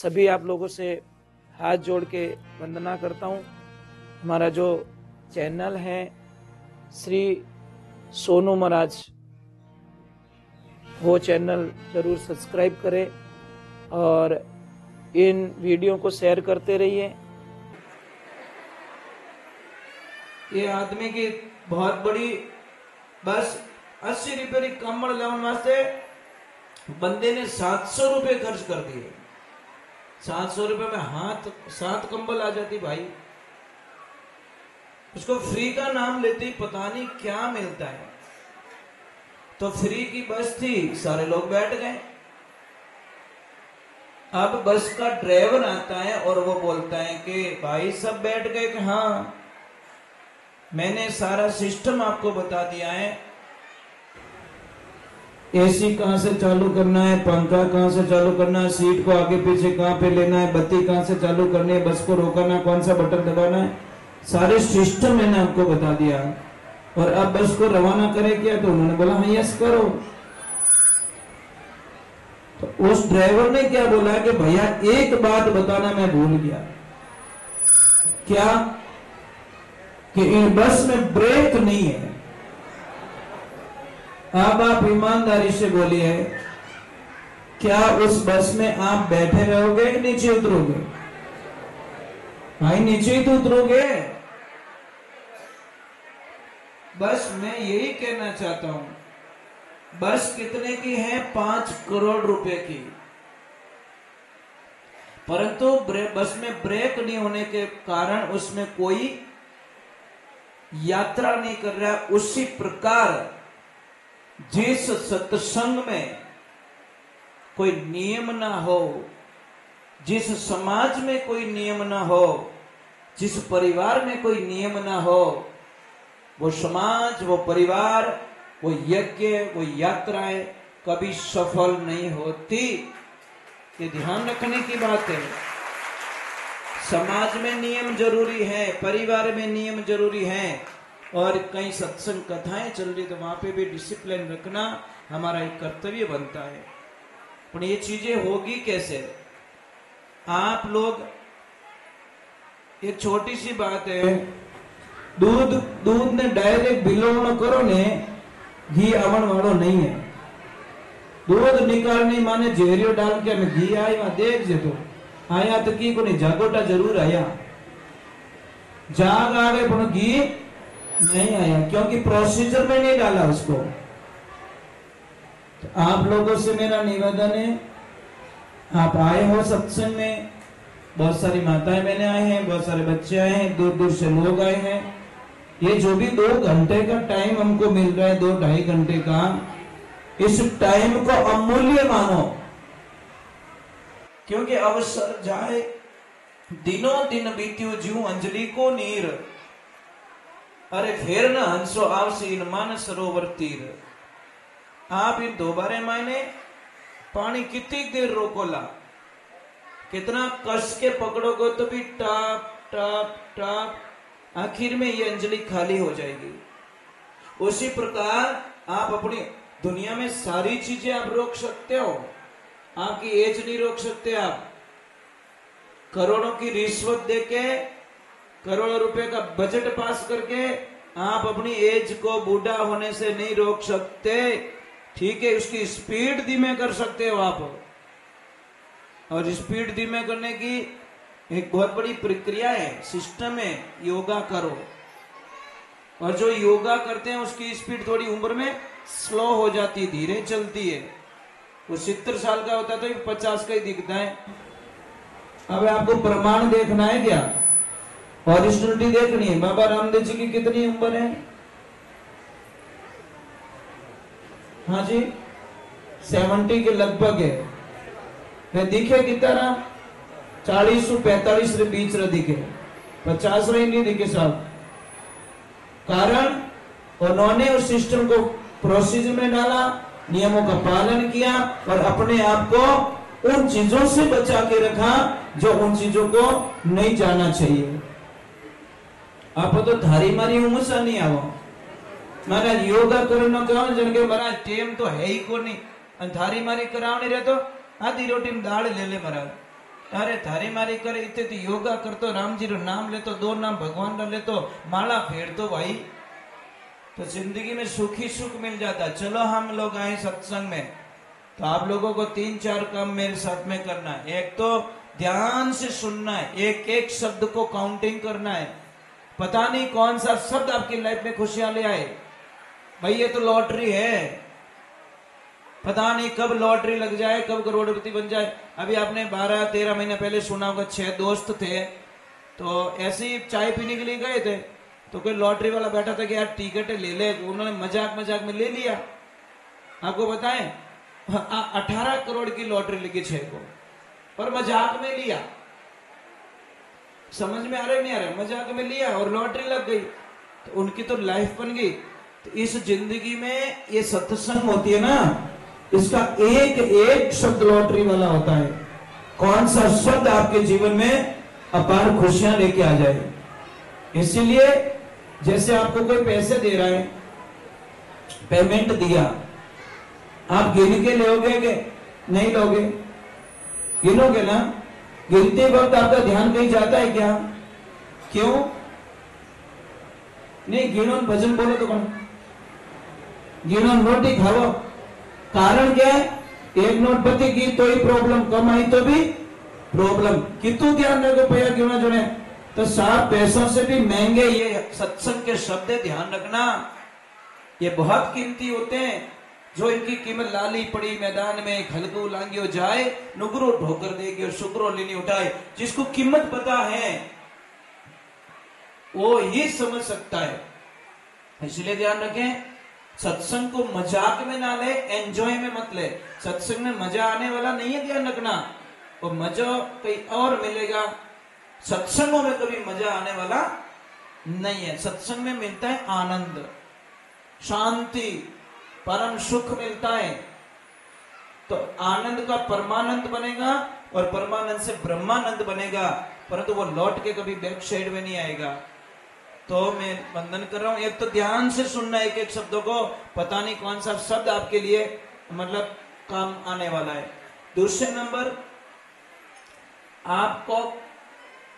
सभी आप लोगों से हाथ जोड़ के वंदना करता हूँ। हमारा जो चैनल है श्री सोनू महाराज, वो चैनल जरूर सब्सक्राइब करें और इन वीडियो को शेयर करते रहिए। ये आदमी की बहुत बड़ी बस 80 रुपये की कम्बल लाने वास्ते बंदे ने 700 रुपये खर्च कर दिए। 700 रुपये में 7 कंबल आ जाती भाई। उसको फ्री का नाम लेते ही पता नहीं क्या मिलता है। तो फ्री की बस थी, सारे लोग बैठ गए। अब बस का ड्राइवर आता है और वो बोलता है कि भाई सब बैठ गए? कि हाँ, मैंने सारा सिस्टम आपको बता दिया है। एसी कहां से चालू करना है, पंखा कहां से चालू करना है, सीट को आगे पीछे कहां पे लेना है, बत्ती कहां से चालू करनी है, बस को रोकना, कौन सा बटन दबाना है, सारे सिस्टम मैंने आपको बता दिया। और अब बस को रवाना करे क्या? तो उन्होंने बोला हाँ यस करो। तो उस ड्राइवर ने क्या बोला कि भैया एक बात बताना मैं भूल गया। क्या? कि इन बस में ब्रेक नहीं है। अब आप ईमानदारी से बोलिए, क्या उस बस में आप बैठे रहोगे कि नीचे उतरोगे? भाई नीचे ही तो उतरोगे। बस मैं यही कहना चाहता हूं, बस कितने की है? 5 करोड़ रुपए की। परंतु बस में ब्रेक नहीं होने के कारण उसमें कोई यात्रा नहीं कर रहा। उसी प्रकार जिस सत्संग में कोई नियम ना हो, जिस समाज में कोई नियम ना हो, जिस परिवार में कोई नियम ना हो, वो समाज, वो परिवार, वो यज्ञ, वो यात्राएं कभी सफल नहीं होती। ये ध्यान रखने की बात है। समाज में नियम जरूरी है, परिवार में नियम जरूरी है, और कई सत्संग कथाएं चल रही तो वहां पे भी डिसिप्लिन रखना हमारा एक कर्तव्य बनता है। पर ये चीजें होगी कैसे? आप लोग, एक छोटी सी बात है, दूध ने डायरेक्ट बिलोवणो करो ने घी आवण वालों नहीं है। दूध निकालने माने जेरियो डाल के हमें घी आया देख जे तो आया तो की को नहीं, जागोटा जरूर आया, जाग आ गए पर घी नहीं आया, क्योंकि प्रोसीजर में नहीं डाला उसको। तो आप लोगों से मेरा निवेदन है, आप आए हो सत्संग में, बहुत सारी माताएं बहनें आए हैं, बहुत सारे बच्चे आए हैं, दूर दूर से लोग आए हैं। ये जो भी 2 घंटे का टाइम हमको मिल रहा है, 2-2.5 घंटे का, इस टाइम को अमूल्य मानो, क्योंकि अवसर जाए दिनों दिन बीत्यो ज्यों अंजलि को नीर, अरे फिर न हंसो आवसी इन मान सरोवर तीर। आप इन 2 बारे मायने पानी कितनी देर रोकोला, कितना कस के पकड़ोगे तो भी टाप टाप टाप, आखिर में ये अंजलि खाली हो जाएगी। उसी प्रकार आप अपनी दुनिया में सारी चीजें आप रोक सकते हो, आपकी एज नहीं रोक सकते। आप करोड़ों की रिश्वत देके, करोड़ों रुपए का बजट पास करके आप अपनी एज को बूढ़ा होने से नहीं रोक सकते। ठीक है, उसकी स्पीड धीमे कर सकते हो आप, और स्पीड धीमे करने की एक बहुत बड़ी प्रक्रिया है, सिस्टम है, योगा करो। और जो योगा करते हैं उसकी स्पीड थोड़ी उम्र में स्लो हो जाती है, धीरे चलती है। वो 70 साल का होता तो 50 का ही दिखता है। अब आपको प्रमाण देखना है क्या? ओरिजिनलिटी देखनी है। बाबा रामदेव जी की कितनी उम्र है? हाँ जी, 70 के लगभग है। वे दिखे कितना? 40 से 45 के बीच रे दिखे, 50 रे नहीं दिखे साहब। कारण उन्होंने उस सिस्टम को प्रोसीजर में डाला, नियमों का पालन किया और अपने आप को उन चीजों से बचा के रखा जो उन चीजों को नहीं जाना चाहिए। आप तो थारी मारी उमसा नहीं आवो, महाराज योगा करनो कहो जन के महाराज टेम तो है ही को नहीं, थारी मारी करावनी रहे तो आधी रोटी में दाल ले ले महाराज, अरे थारी मारी करे इतने योगा करतो, राम जी रो नाम लेतो, 2 नाम भगवान रा लेतो, माला फेरतो भाई, तो जिंदगी में सुखी सुख मिल जाता। चलो हम लोग आए सत्संग में, तो आप लोगों को 3-4 काम मेरे साथ में करना है। एक तो ध्यान से सुनना है, एक एक शब्द को काउंटिंग करना है। पता नहीं कौन सा शब्द आपकी लाइफ में खुशियां ले आए भाई, ये तो लॉटरी है, पता नहीं कब लॉटरी लग जाए, कब करोड़पति बन जाए। अभी आपने 12-13 महीने पहले सुना होगा, 6 दोस्त थे, तो ऐसे ही चाय पीने के लिए गए थे, तो कोई लॉटरी वाला बैठा था कि यार टिकट ले ले, उन्होंने मजाक मजाक में ले लिया। आपको बताएं 18 करोड़ की लॉटरी लगी 6 को, पर मजाक में लिया। समझ में आ रहा है नहीं आ रहा है, मजाक में लिया और लॉटरी लग गई, तो उनकी तो लाइफ बन गई। तो इस जिंदगी में ये सत्संग होती है ना, इसका एक एक शब्द लॉटरी वाला होता है। कौन सा शब्द आपके जीवन में अपार खुशियां लेके आ जाए। इसीलिए जैसे आपको कोई पैसे दे रहा है, पेमेंट दिया, आप गिन के लोगे कि नहीं लोगे? गिनोगे ना। गिनते वक्त आपका ध्यान कहीं जाता है क्या? क्यों नहीं? गिनो भजन बोलो तो कौन गिनो, रोटी खाओ। कारण क्या है? एक नोट बची की तो ही प्रॉब्लम, कमाई तो भी प्रॉब्लम। कितु ध्यान रखो पैया गिना जो ने, तो 7 पैसों से भी महंगे ये सत्संग के शब्द ध्यान रखना, ये बहुत कीमती होते हैं। जो इनकी कीमत लाली पड़ी मैदान में, खलगू लांगियो जाए, नुगरो ढोकर देगी और शुक्रो लेनी उठाए। जिसको कीमत पता है वो ही समझ सकता है। इसलिए ध्यान रखें, सत्संग को मजाक में ना ले, एंजॉय में मत ले। सत्संग में मजा आने वाला नहीं है, ध्यान रखना। और मजा कहीं और मिलेगा, सत्संगों में कभी मजा आने वाला नहीं है। सत्संग में मिलता है आनंद, शांति, परम सुख मिलता है। तो आनंद का परमानंद बनेगा और परमानंद से ब्रह्मानंद बनेगा, परंतु वो लौट के कभी बैक साइड में नहीं आएगा। तो मैं वंदन कर रहा हूं, एक तो ध्यान से सुनना एक एक शब्दों को, पता नहीं कौन सा शब्द आपके लिए मतलब काम आने वाला है। दूसरे नंबर, आपको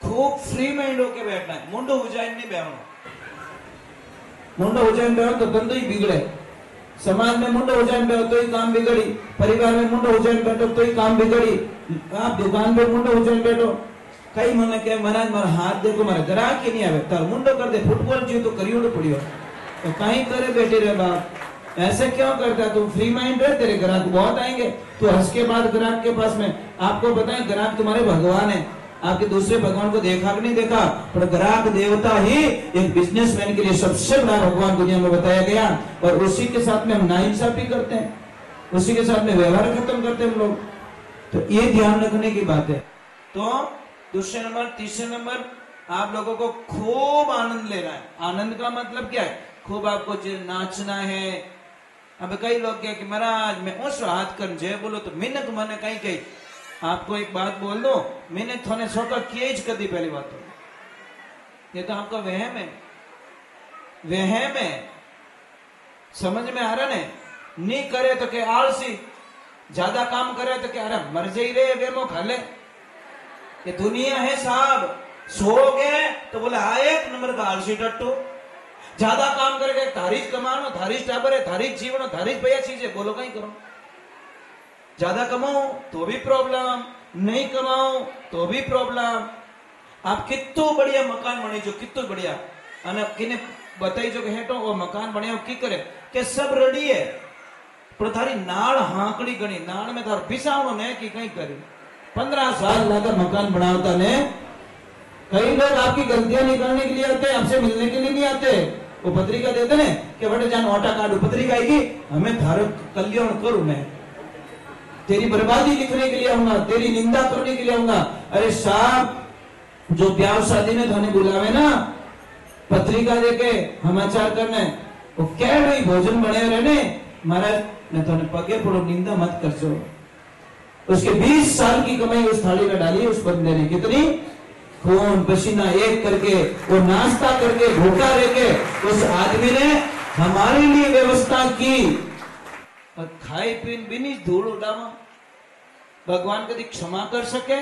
खूब फ्री माइंड होके बैठना है। मुंडो उजाइन नहीं बैठना, मुंडो उजाइन बैठो तो धंधो ही बिगड़े। समाज में मुंडो उजाइन बैठो तो ही काम बिगड़ी, परिवार में मुंडो उजाइन बैठो तो ही काम बिगड़ी, आप दुकान पे मुंडो उजाइन बैठो। कई મને કે महाराज મારા हाथ देखो, मारे ग्राहक ही नहीं आवे, तार मुंडो कर दे, फुटबॉल जीव तो करियोड़ पड़ियो, तो कहीं करे बैठे रहे बाप। ऐसे क्यों करता? तू फ्री माइंड रहे, तेरे ग्राहक बहुत आएंगे। तू हंस के बाद ग्राहक के पास में, आपको बताएं ग्राहक तुम्हारे भगवान है। आपके दूसरे भगवान को देखा कि नहीं देखा, पर ग्राहक देवता ही एक बिजनेसमैन के लिए सबसे बड़ा भगवान दुनिया में बताया गया। और उसी के साथ में हम नाइंसाफी करते हैं, उसी के साथ में व्यवहार खत्म करते हैं हम लोग। तो ये ध्यान रखने की बात है। तो दूसरे नंबर, तीसरे नंबर, आप लोगों को खूब आनंद लेना है। आनंद का मतलब क्या है? खूब आपको नाचना है। अब कई लोग क्या कि महाराज मैं उस हाथ कर जय बोलो तो मैंने तुम्हारे कहीं कही। आपको एक बात बोल दो, मैंने थोड़े छोटा केज कर दी। पहली बात तो ये तो आपका वहम है, वहम है। समझ में आ रहा है? नहीं करे तो क्या आलसी, ज्यादा काम करे तो क्या अरे मर जाई रे वेमो खा ले। ये दुनिया है साहब, सो गए तो बोले हाँ 1 नंबर का आलसी टट्टू। ज्यादा काम करके थारीज कमानो, थारीज टाबर है, थारीज जीवन, थारीज भैया चीजें बोलो कहीं करो। ज्यादा कमाओ तो भी प्रॉब्लम, नहीं कमाओ तो भी प्रॉब्लम। आप कितो बढ़िया मकान बने जो, कितो बढ़िया अने किने बताई जो हेठो वो मकान बने की करे के सब रेडी है, पर थारी नाड़ हांकड़ी गणी, नाड़ में थार बिसावनो ने की कहीं करे। 15 साल लगा मकान बनाता ने। कई लोग आपकी गलतियां निकालने के लिए आते हैं, आपसे मिलने के लिए नहीं आते। वो पत्रिका देते ने कि बेटे जान ओटा काटू, पत्रिका आएगी हमें थारो कल्याण करूं, मैं तेरी बर्बादी लिखने के लिए आऊंगा, तेरी निंदा करने के लिए आऊंगा। अरे साहब जो ब्याह शादी में थाने बुलावे ना पत्रिका देके समाचार करने, वो कह रही भोजन बने रहने, महाराज मैं थाने पगे पड़ो, निंदा मत करजो। उसके 20 साल की कमाई उस थाली में डाली उस बंदे ने, कितनी खून पसीना एक करके, वो नाश्ता करके भूखा रह के उस आदमी ने हमारे लिए व्यवस्था की। और खाए पीन भी नहीं धूल उड़ावा। भगवान कभी क्षमा कर सके?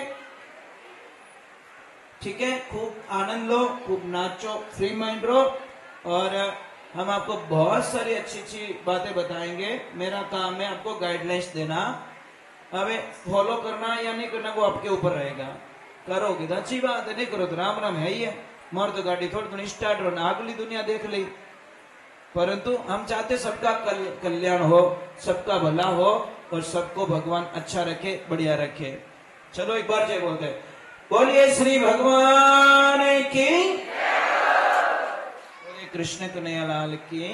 ठीक है, खूब आनंद लो, खूब नाचो, फ्री माइंड रहो, और हम आपको बहुत सारी अच्छी अच्छी बातें बताएंगे। मेरा काम है आपको गाइडलाइंस देना, हमें फॉलो करना या नहीं करना वो आपके ऊपर रहेगा। करोगे तो अच्छी बात है, नहीं करो तो राम राम है ही है। मोर तो गाड़ी थोड़ी थोड़ी स्टार्ट हो ना, अगली दुनिया देख ली। परंतु हम चाहते सबका कल्याण हो, सबका भला हो, और सबको भगवान अच्छा रखे, बढ़िया रखे। चलो एक बार जय बोलते हैं, बोलिए श्री भगवान की, बोलिए कृष्ण कन्हैया लाल की।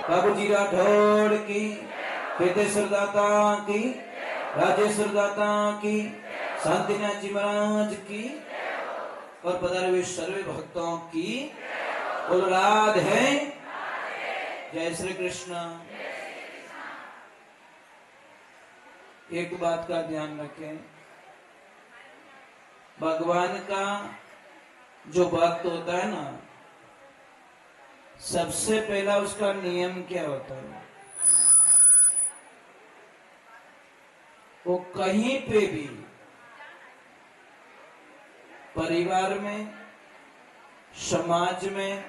बाबूजी राठौड़ की, केतेश्वर दाता की, राजेश्वर दाता की, शांतिनाथ जी महाराज की, और पधारे हुए सर्वे भक्तों की बोलो राधे। जय श्री कृष्ण। एक बात का ध्यान रखें, भगवान का जो भक्त होता है ना, सबसे पहला उसका नियम क्या होता है, वो कहीं पे भी, परिवार में, समाज में,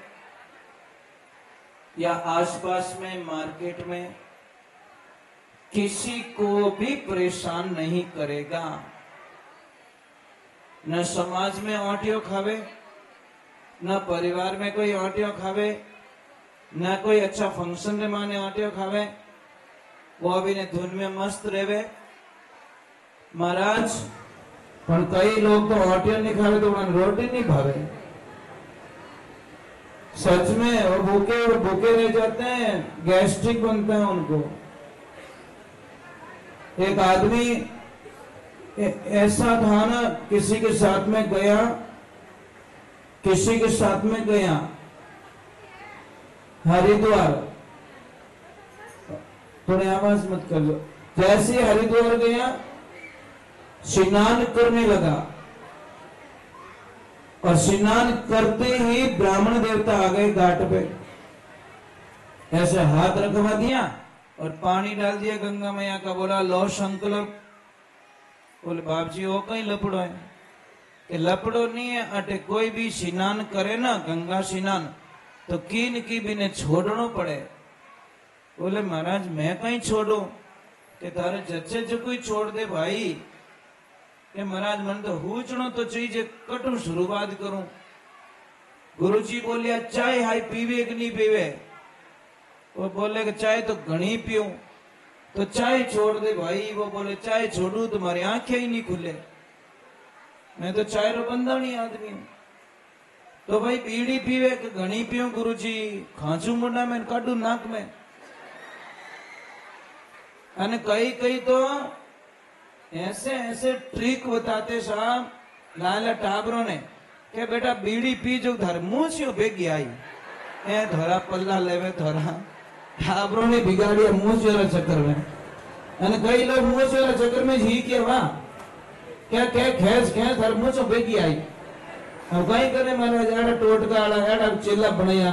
या आसपास में, मार्केट में, किसी को भी परेशान नहीं करेगा। न समाज में ऑटियो खावे, न परिवार में कोई ऑटियो खावे, न कोई अच्छा फंक्शन में माने ऑटियो खावे, वो अभी ने धुन में मस्त रहेवे महाराज। पर कई लोग तो ऑटियो नहीं खावे तो उन्हें रोटी नहीं भावे, सच में, और भूखे रह जाते हैं, गैस्ट्रिक बनता है उनको। एक आदमी ऐसा था ना, किसी के साथ में गया हरिद्वार, थोड़े आवाज मत कर लो। जैसे हरिद्वार गया, स्नान करने लगा, और स्नान करते ही ब्राह्मण देवता आ गए घाट पे, ऐसे हाथ रखवा दिया और पानी डाल दिया गंगा मैया का, बोला लो संकल्प। बोले बाप जी वो कहीं लपड़ो है, कि लपड़ो नहीं है, अटे कोई भी स्नान करे ना, गंगा स्नान, तो कीन की भी ने छोड़नो पड़े। बोले महाराज मैं कहीं छोड़ू, कि तारे जच्चे जो कोई छोड़ दे भाई, कि महाराज मन तो हुचनो तो चाहिए, कटू शुरुआत करूं। गुरुजी बोलिया चाय हाई पीवे कि नहीं पीवे, वो बोले कि चाय तो घनी पीऊं, तो चाय छोड़ दे भाई। वो बोले चाय छोड़ू तुम्हारी आंखें ही नहीं खुले, मैं तो चाय रो बंदा नहीं आदमी हूं। तो भाई बीड़ी पीवे कि घनी पीऊं गुरुजी, खांचू मुंडा में काटू नाक में। अने कई तो ऐसे ऐसे ट्रिक बताते साहब लाला टाबरों ने, के बेटा बीड़ी पी जो धर मुंह से भेगी आई, ए धोरा पल्ला लेवे धोरा टाबरों ने बिगाड़िया मुंह से चक्कर में। अने कई लोग मुंह से चक्कर में ही के वाह क्या क्या खेस धर मुंह से भेगी आई। अब कहीं करे महाराज एड़ा टोटका आड़ा एड़ा चेला बनाया,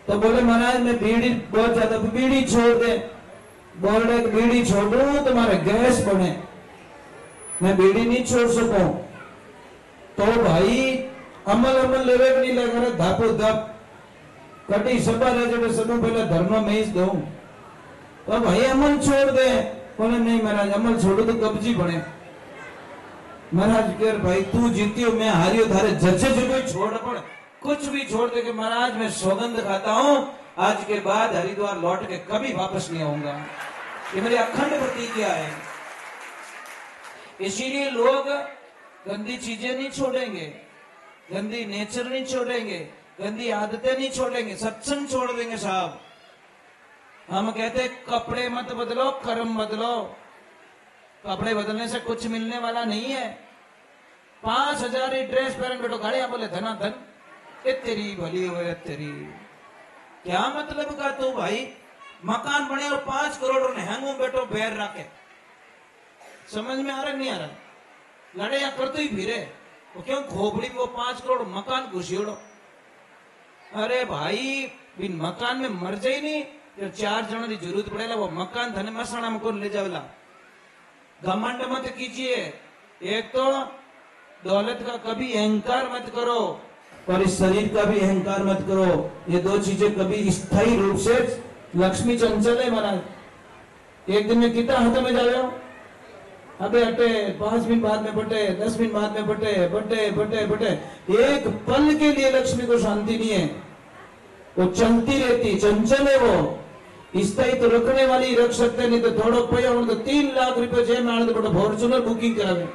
तो बोले महाराज मैं बीड़ी बहुत ज्यादा, बीड़ी छोड़ दे। बोल रहे बीड़ी छोड़ू तुम्हारे गैस बने, मैं बीड़ी नहीं छोड़ सकूं। तो भाई अमल लेवे नहीं लगा रहे, धापो धाप कटी सभा रहे जब सब पहले धर्म में ही दू, तो भाई अमल छोड़ दे। बोले नहीं महाराज अमल छोड़ो तो कब्जी बने। महाराज कह भाई तू जीतियो मैं हारियो, थारे जच्चे जो कोई छोड़ पड़े, कुछ भी छोड़ दे कि महाराज मैं सौगंध खाता हूं आज के बाद हरिद्वार लौट के कभी वापस नहीं आऊंगा, ये मेरी अखंड प्रतिज्ञा है। इसीलिए लोग गंदी चीजें नहीं छोड़ेंगे, गंदी नेचर नहीं छोड़ेंगे, गंदी आदतें नहीं छोड़ेंगे, सत्संग छोड़ देंगे साहब। हम कहते कपड़े मत बदलो कर्म बदलो। कपड़े बदलने से कुछ मिलने वाला नहीं है, 5,000 की ड्रेस पहन बैठो गाड़िया बोले धना धन, ये तेरी भली हो तेरी। क्या मतलब का तू भाई मकान बने और 5 करोड़ ने हैंगू बैठो बैर रखे, समझ में आ रहा नहीं आ रहा? लड़े या कर तो ही फिरे वो क्यों खोपड़ी में वो 5 करोड़ मकान घुसियोड़ो। अरे भाई बिन मकान में मर जाए नहीं तो 4 जनों की जरूरत पड़ेगा, वो मकान धन मसाना में कौन ले जावेला। घमंड मत कीजिए, एक तो दौलत का कभी अहंकार मत करो और इस शरीर का भी अहंकार मत करो। ये 2 चीजें कभी स्थायी रूप से, लक्ष्मी चंचल है महाराज, एक दिन में कितना हाथों में जावे हो, अबे हटे 5 मिनट बाद में बटे, 10 मिनट बाद में बटे बटे बटे बटे, एक पल के लिए लक्ष्मी को शांति नहीं है, वो चलती रहती, चंचल है वो। स्थायी तो रखने वाली रख सकते, नहीं तो थोड़ो पयो तो 3 लाख रुपए जेब में आने तो फॉर्च्यूनर बुकिंग करावे,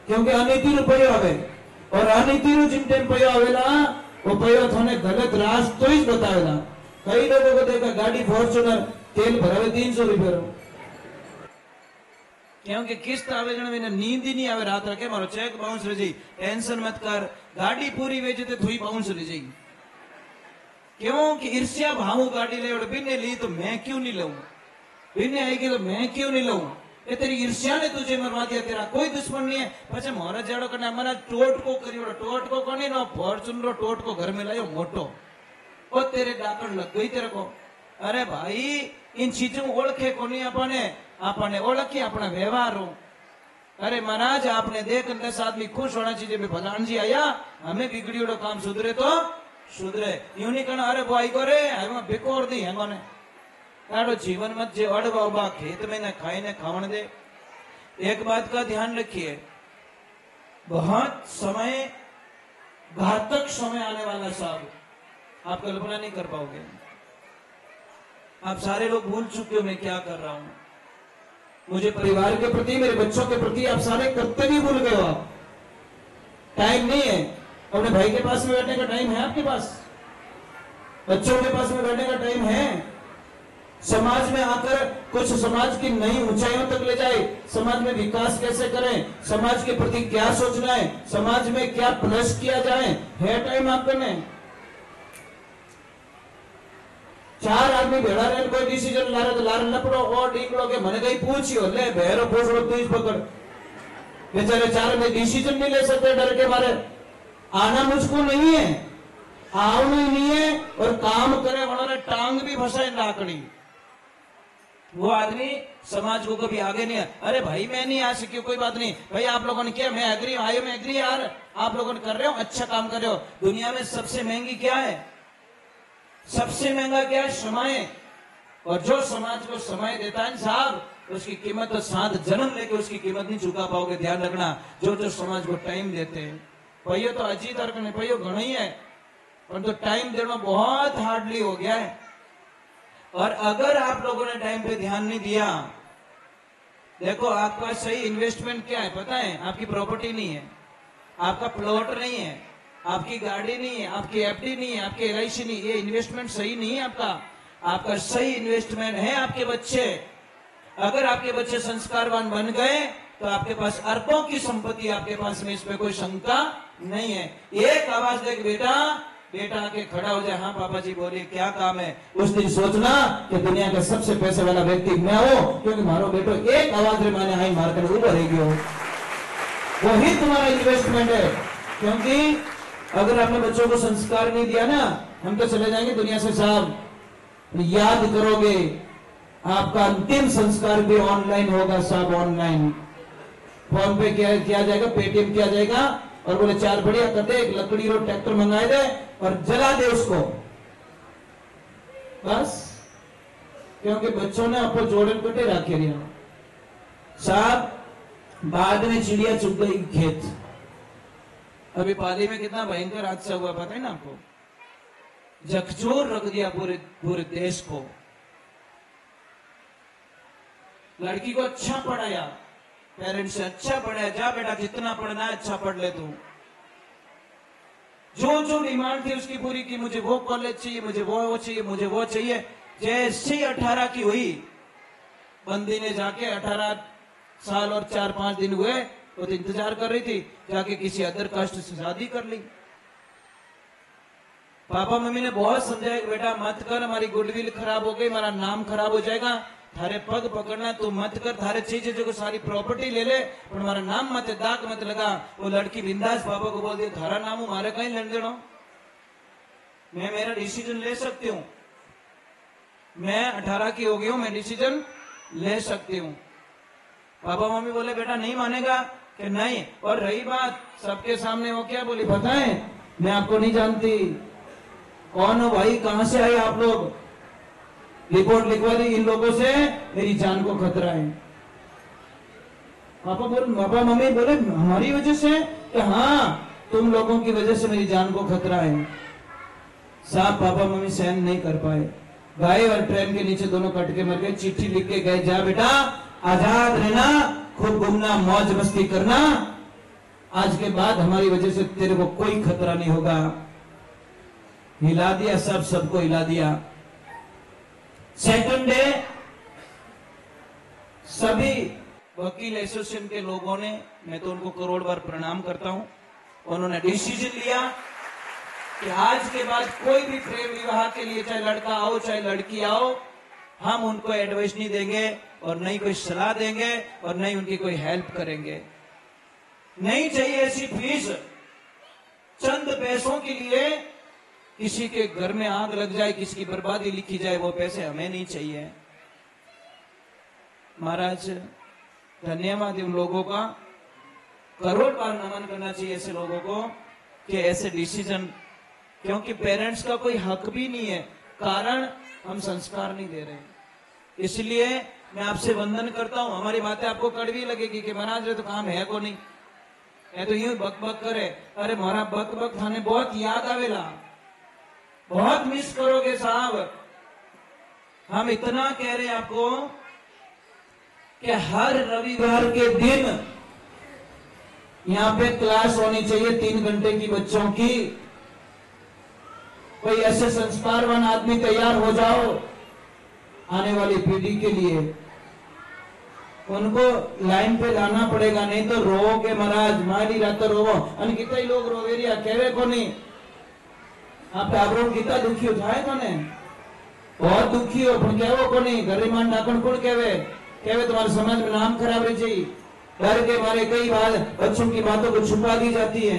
क्योंकि अनिति रुपयो आवे और अनिति रू जिन टाइम पयो आवेला वो पयो थाने गलत रास्तो ही बतावेला। कई लोगों को देखा गाड़ी फॉर्च्यूनर तेल भरावे 300 रुपये, क्योंकि किस्त आवे जने मैंने नींद ही नहीं आवे रात रखे मारो चेक बाउंस रह जाई, टेंशन मत कर, गाड़ी पूरी वेचे तो थोड़ी बाउंस रह जाई। क्योंकि ईर्ष्या भाव गाड़ी ले और बिने ली तो मैं क्यों नहीं लूं, बिने आएगी तो मैं क्यों नहीं लूं, ये तेरी ईर्ष्या ने तुझे मरवा दिया, तेरा कोई दुश्मन नहीं है। पछे मोरा जाड़ो करने हमारा टोट को करियो, टोट को कोनी नो फॉर्च्यूनर टोट को घर में लायो मोटो, और तेरे डाकड़ लग गई तेरे को। अरे भाई इन चीजों ओळखे कोनी अपने, अपने ओळखी अपना व्यवहार हो। अरे महाराज आपने देख 10 आदमी खुश होना चाहिए, भगवान जी आया हमें बिगड़ियोड़ो काम सुधरे तो सुधरे, यूं नहीं कहना अरे वो आई को रे बेकोर दी है ने ताड़ो जीवन मत जे अड़वा उबा खेत में न खाए न खावन दे। एक बात का ध्यान रखिए, बहुत समय घातक समय आने वाला साहब, आप कल्पना नहीं कर पाओगे। आप सारे लोग भूल चुके हो मैं क्या कर रहा हूं, मुझे परिवार के प्रति, मेरे बच्चों के प्रति आप सारे कर्तव्य भूल गए हो। आप टाइम नहीं है, अपने भाई के पास में बैठने का टाइम है आपके पास, बच्चों के पास में बैठने का टाइम है। समाज में आकर कुछ समाज की नई ऊंचाइयों तक ले जाए, समाज में विकास कैसे करें, समाज के प्रति क्या सोचना है, समाज में क्या प्लस किया जाए, है टाइम आप करने। 4 आदमी भेड़ा रहे कोई डिसीजन ला रहे तो लार लपड़ो और नीकलो के मन गई पूछियो ले बहरो पोसड़ो तू ही पकड़, बेचारे 4 में डिसीजन नहीं ले सकते डर के मारे। आना मुझको नहीं है, आवना नहीं है, और काम करे उन्होंने टांग भी फंसाए लाकड़ी, वो आदमी समाज को कभी आगे नहीं है। अरे भाई मैं नहीं आ सकी, कोई बात नहीं भाई, आप लोगों ने किया मैं एग्री, आयो मैं एग्री यार, आप लोगों ने कर रहे हो अच्छा काम कर रहे हो। दुनिया में सबसे महंगी क्या है, सबसे महंगा क्या है, समय। और जो समाज को समय देता है साहब, उसकी कीमत तो 7 जन्म लेके उसकी कीमत नहीं चुका पाओगे, ध्यान रखना। जो समाज को टाइम देते हैं, पयो तो अजी तर्क नहीं, पयो घना ही है, पर तो टाइम देना बहुत हार्डली हो गया है। और अगर आप लोगों ने टाइम पे ध्यान नहीं दिया, देखो आपका सही इन्वेस्टमेंट क्या है पता है, आपकी प्रॉपर्टी नहीं है, आपका प्लॉट नहीं है, आपकी गाड़ी नहीं है, आपकी एफडी नहीं है, आपकी एलआईसी नहीं, ये इन्वेस्टमेंट सही नहीं है आपका। आपका सही इन्वेस्टमेंट है आपके बच्चे। अगर आपके बच्चे संस्कारवान बन गए तो आपके पास अरबों की संपत्ति आपके पास में, इसमें कोई शंका नहीं है। एक आवाज देख बेटा, बेटा आके खड़ा हो जाए, हाँ पापा जी बोलिए क्या काम है, उस दिन सोचना कि दुनिया का सबसे पैसे वाला व्यक्ति मैं हूं, क्योंकि मारो बेटो एक आवाज रे मैंने हाई मारकर ऊपर रहेगी हो, वही तुम्हारा इन्वेस्टमेंट है। क्योंकि अगर आपने बच्चों को संस्कार नहीं दिया ना, हम तो चले जाएंगे दुनिया से साहब। याद करोगे आपका अंतिम संस्कार भी ऑनलाइन होगा साहब, ऑनलाइन फोन पे किया जाएगा, पेटीएम किया जाएगा, और बोले 4 बढ़िया कर दे, एक लकड़ी और ट्रैक्टर मंगाए दे और जला दे उसको बस। क्योंकि बच्चों ने आपको जोड़न कटे रखे रहे साहब। बाद में चिड़िया चुग गई खेत। अभी पाली में कितना भयंकर हादसा हुआ पता है ना आपको, झकझोर रख दिया पूरे देश को। लड़की को अच्छा पढ़ाया, पेरेंट्स से अच्छा पढ़ाया, जा बेटा जितना पढ़ना है अच्छा पढ़ ले तू। जो जो डिमांड थी उसकी पूरी की, मुझे वो कॉलेज चाहिए, मुझे वो चाहिए, मुझे वो चाहिए। जैसे ही 18 की हुई, बंदी ने जाके 18 साल और 4-5 दिन हुए, वो तो इंतजार कर रही थी, जाके किसी अदर कास्ट से शादी कर ली। पापा मम्मी ने बहुत समझाया कि बेटा मत कर, हमारी गुडविल खराब हो गई, हमारा नाम खराब हो जाएगा, थारे पग पकड़ना, तू मत कर, थारे चीजें को सारी प्रॉपर्टी ले ले, पर हमारा नाम मत, दाग मत लगा। वो लड़की बिंदास पापा को बोल दिया, थारा नाम हमारे कहीं लेन देना, मैं मेरा डिसीजन ले सकती हूँ, मैं 18 की हो गई हूँ, मैं डिसीजन ले सकती हूँ। पापा मम्मी बोले बेटा नहीं मानेगा कि नहीं। और रही बात सबके सामने, वो क्या बोली पता है, मैं आपको नहीं जानती, कौन हो भाई, कहां से आए आप लोग, रिपोर्ट लिखवा दी, इन लोगों से मेरी जान को खतरा है। पापा मम्मी बोले हमारी वजह से, कि हाँ तुम लोगों की वजह से मेरी जान को खतरा है। साहब पापा मम्मी सहन नहीं कर पाए, गए और ट्रेन के नीचे दोनों कट के मर गए। चिट्ठी लिख के गए, जा बेटा आजाद रहना, खूब घूमना, मौज मस्ती करना, आज के बाद हमारी वजह से तेरे को कोई खतरा नहीं होगा। हिला दिया, सबको हिला दिया। सेकंड डे सभी वकील एसोसिएशन के लोगों ने, मैं तो उनको करोड़ बार प्रणाम करता हूं, उन्होंने डिसीजन लिया कि आज के बाद कोई भी प्रेम विवाह के लिए चाहे लड़का आओ चाहे लड़की आओ, हम उनको एडवाइस नहीं देंगे और नहीं कोई सलाह देंगे और नहीं उनकी कोई हेल्प करेंगे। नहीं चाहिए ऐसी फीस, चंद पैसों के लिए किसी के घर में आग लग जाए, किसी की बर्बादी लिखी जाए, वो पैसे हमें नहीं चाहिए। महाराज धन्यवाद उन लोगों का, करोड़ बार नमन करना चाहिए ऐसे लोगों को कि ऐसे डिसीजन, क्योंकि पेरेंट्स का कोई हक भी नहीं है, कारण हम संस्कार नहीं दे रहे। इसलिए मैं आपसे वंदन करता हूं। हमारी बातें आपको कड़वी लगेगी कि महाराज रे तो काम है को नहीं, ये तो यूं बक बक करे, अरे मारा बक बक थाने बहुत याद आवेला, बहुत मिस करोगे साहब। हम इतना कह रहे हैं आपको कि हर रविवार के दिन यहां पे क्लास होनी चाहिए 3 घंटे की बच्चों की। कोई ऐसे संस्कारवान आदमी तैयार हो जाओ आने वाली पीढ़ी के लिए, उनको लाइन पे लाना पड़ेगा, नहीं तो रोओगे महाराज, मारी रात रोवो। અને कितने लोग रोवेरिया कहवे को नहीं, आप टाबरों कितना दुखी हो जाए को ने, बहुत दुखी हो, पण कहवो को नहीं, गरीमान डाकण कौन कहवे तुम्हारे समाज में नाम खराब रह जाए, डर के मारे कई बार बच्चों की बातों को छुपा दी जाती है।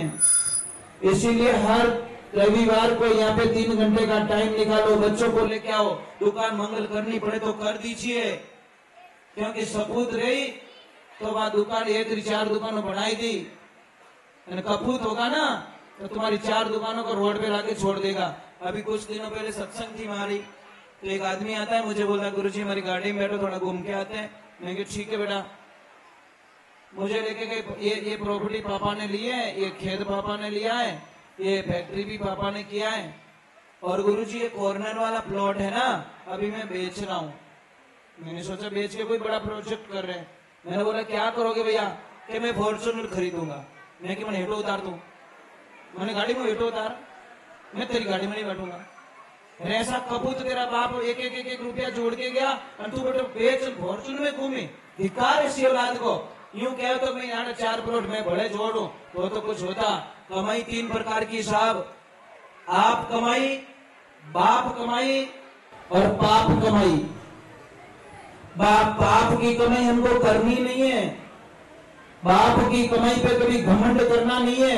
इसीलिए हर रविवार को यहाँ पे 3 घंटे का टाइम निकालो, बच्चों को लेके आओ, दुकान मंगल करनी पड़े तो कर दीजिए, क्योंकि सपूत रही तो वहां दुकान 1-4 दुकानों बढ़ाई दी, कपूत होगा ना तो तुम्हारी 4 दुकानों को रोड पे लाके छोड़ देगा। अभी कुछ दिनों पहले सत्संग थी हमारी, तो एक आदमी आता है मुझे बोला गुरुजी हमारी गाड़ी में बैठो थोड़ा घूम के आते हैं। मैं कहा ठीक है बेटा, मुझे लेके गए, ये प्रॉपर्टी पापा ने ली है, ये खेत पापा ने लिया है, ये फैक्ट्री भी पापा ने किया है, और गुरुजी ये कॉर्नर वाला प्लॉट है ना अभी मैं बेच रहा हूँ। मैंने सोचा बेच के कोई बड़ा प्रोजेक्ट कर रहे हैं। मैंने बोला क्या करोगे भैया, कि मैं फॉर्च्यूनर खरीदूंगा। मैं कि मैं हेठो उतार दूं, मैंने गाड़ी में हेठो उतार, मैं तेरी गाड़ी में नहीं बैठूंगा। ऐसा कपूत तेरा बाप एक रुपया जोड़ के गया और तू बेटो बेच फॉर्च्यूनर में घूमी, धिक्कार इसी औलाद को। यूं कहो तो मैं यहाँ 4 प्लॉट में बड़े जोड़ू तो कुछ होता। कमाई 3 प्रकार की साहब, आप कमाई, बाप कमाई और पाप कमाई। बाप की कमाई हमको करनी नहीं है, बाप की कमाई पे कभी घमंड करना नहीं है,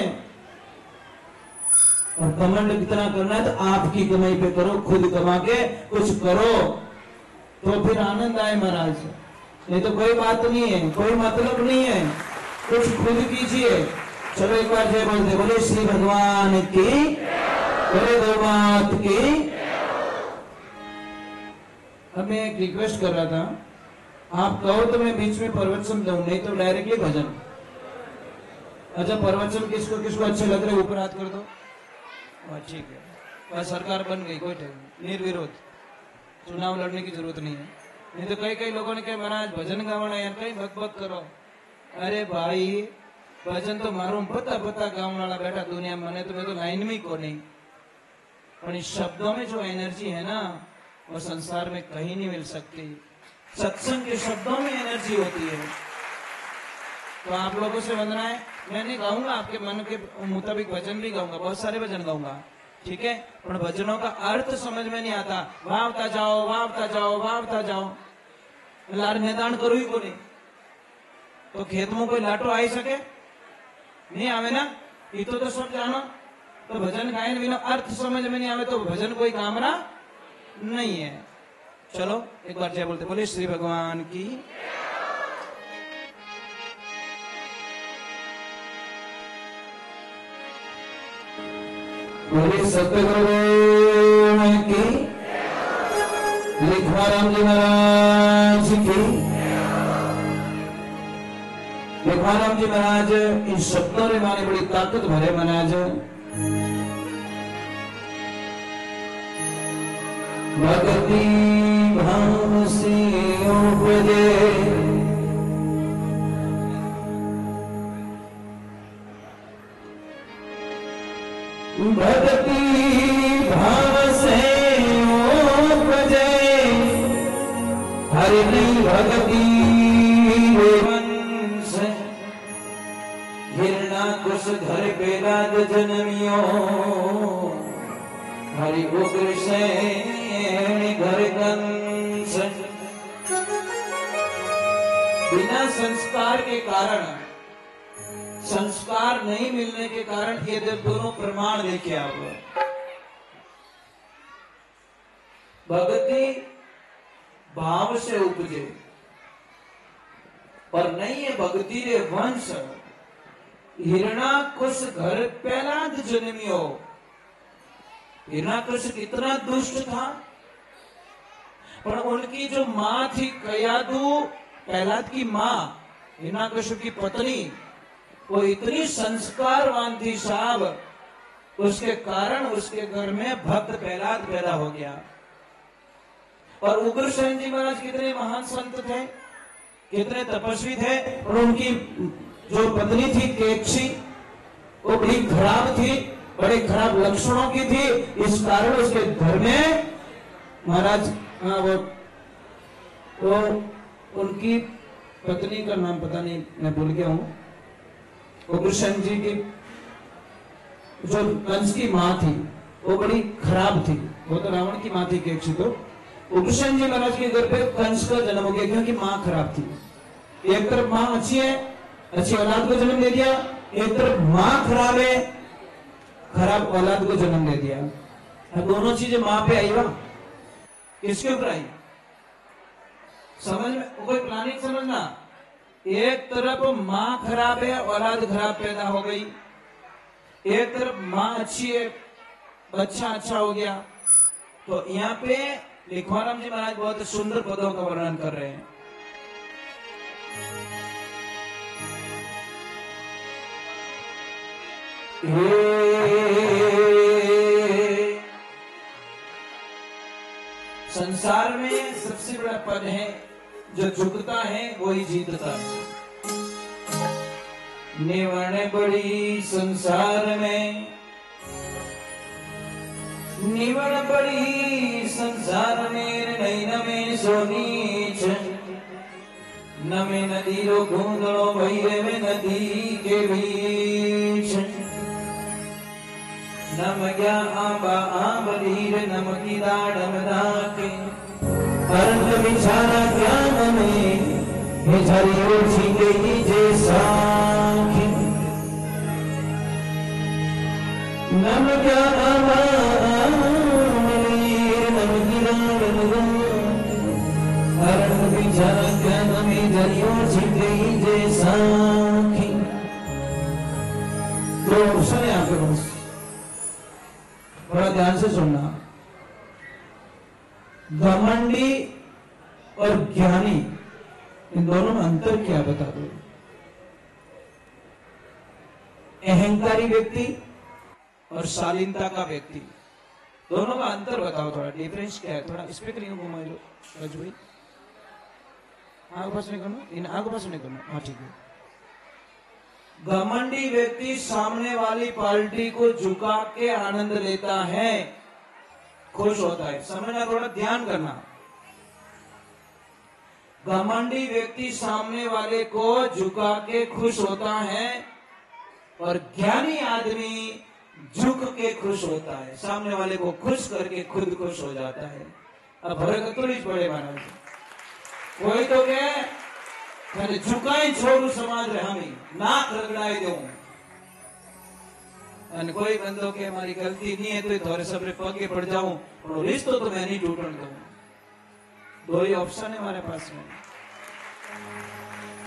और घमंड कितना करना है तो आपकी कमाई पे करो, खुद कमा के कुछ करो तो फिर आनंद आए महाराज, नहीं तो कोई बात नहीं है, कोई मतलब नहीं है, कुछ खुद कीजिए। चलो एक बार जय बोलते, बोले श्री भगवान की, बोले गौ मात की। अब मैं एक रिक्वेस्ट कर रहा था, आप कहो तो मैं बीच में प्रवचन दूं, नहीं तो डायरेक्टली भजन। अच्छा प्रवचन किसको किसको अच्छे लग रहे ऊपर हाथ कर दो। ठीक है, सरकार बन गई, कोई निर्विरोध, चुनाव लड़ने की जरूरत नहीं है। नहीं तो कई लोगों ने कहा महाराज भजन गावना है, कई बक बक करो। अरे भाई भजन तो मारू पता गाँव वाला बैठा दुनिया में, तो मैं तो लाइन में को नहीं, पर इस शब्दों में जो एनर्जी है ना वो संसार में कहीं नहीं मिल सकती। सत्संग के शब्दों में एनर्जी होती है। तो आप लोगों से वंदना है। मैं नहीं गाऊंगा, आपके मन के मुताबिक भजन भी गाऊंगा, बहुत सारे भजन गाऊंगा, ठीक है, पर भजनों का अर्थ समझ में नहीं आता। वावता जाओ वावता जाओ वावता जाओ, लार मैदान करू ही को नहीं, तो खेत में कोई लाटो आई सके नहीं आवे ना, ये तो सब जानो। तो भजन गायन बिना अर्थ समझ में नहीं आवे तो भजन कोई कामना नहीं है। चलो एक बार जय बोलते, बोले श्री भगवान की। बोले सतगुरु की, लिखवाराम जी महाराज की। लिखवाराम जी महाराज इन शब्दों ने माने बड़ी ताकत भरे महाराज। भक्ति भाव से उपजे, भक्ति भाव से उपजे, हरि नहीं भक्ति वंश, हिरणाकुश घर बेलाद जन्मियो, हरि उग्र से घर कंस। बिना संस्कार के कारण, संस्कार नहीं मिलने के कारण ये दोनों प्रमाण देखिए आप। भक्ति भाव से उपजे और नहीं है भक्ति रे वंश, हिरणाकुश घर पहलाद जन्मियो। हिरणाकुश कितना दुष्ट था, पर उनकी जो मां थी कयादु, पहलाद की मां, हिरणाकुश की पत्नी, वो इतनी संस्कारवान थी साहब, उसके कारण उसके घर में भक्त पहलाद पैदा हो गया। और उग्रसेन जी महाराज कितने महान संत थे, कितने तपस्वी थे, और उनकी जो पत्नी थी केक्षी, वो बड़ी खराब थी, बड़े खराब लक्षणों की थी। इस कारण उसके घर में महाराज वो उनकी पत्नी का नाम पता नहीं, मैं भूल गया हूं। उग्रसेन जी की जो कंस की मां थी वो बड़ी खराब थी, वो तो रावण की मां थी केक्षी। तो उग्रसेन जी महाराज के घर पे कंस का जन्म हो गया क्योंकि मां खराब थी। एक तरफ मां अच्छी है, अच्छी औलाद को जन्म दे दिया, एक तरफ मां खराब है, खराब औलाद को जन्म दे दिया। दोनों चीजें मां पे आई, वाह किसके ऊपर आई समझ में, कोई प्लानिंग समझना। एक तरफ मां खराब है, औलाद खराब पैदा हो गई, एक तरफ मां अच्छी है, बच्चा अच्छा हो गया। तो यहाँ पे लिखवाराम जी महाराज बहुत सुंदर पदों का वर्णन कर रहे हैं। संसार में सबसे बड़ा पद है, जो झुकता है वही जीतता है। निवण बड़ी संसार में, निवण बड़ी संसार में, नैन में सो नीच, न में नदी रो गूंदड़ो भैरे में नदी के बीच। नम गया आंबा आंबलीर, नम की दाड़म दाके, अर्थ बिछाना ज्ञान में, झरियो छिंगे जे साखी। नम क्या आंबा आंबलीर, नम की दाड़म दाके, अर्थ बिछाना ज्ञान में, झरियो छिंगे जे साखी। तो सुने आपके पास, बड़ा ध्यान से सुनना। घमंडी और ज्ञानी, इन दोनों में अंतर क्या बता दो। अहंकारी व्यक्ति और शालीनता का व्यक्ति, दोनों का अंतर बताओ, थोड़ा डिफरेंस क्या है। थोड़ा स्पीकर यूं घुमा लो राजू भाई, आगे पास नहीं करना, इन आगे पास नहीं करना, हाँ ठीक है। घमंडी व्यक्ति सामने वाली पार्टी को झुका के आनंद लेता है, खुश होता है। समझना, थोड़ा ध्यान करना। घमंडी व्यक्ति सामने वाले को झुका के खुश होता है और ज्ञानी आदमी झुक के खुश होता है, सामने वाले को खुश करके खुद खुश हो जाता है। अब फर्क तो नहीं पड़े महाराज। कोई तो कहे झुकाई छोड़ू समाज रे हमी नाक रगड़ाई दो, कोई बंदो के हमारी गलती नहीं है तो थोड़े सबरे पगे पड़ जाऊं, रिश्तो तो मैं नहीं टूटने दूं। दो ही ऑप्शन है हमारे पास में।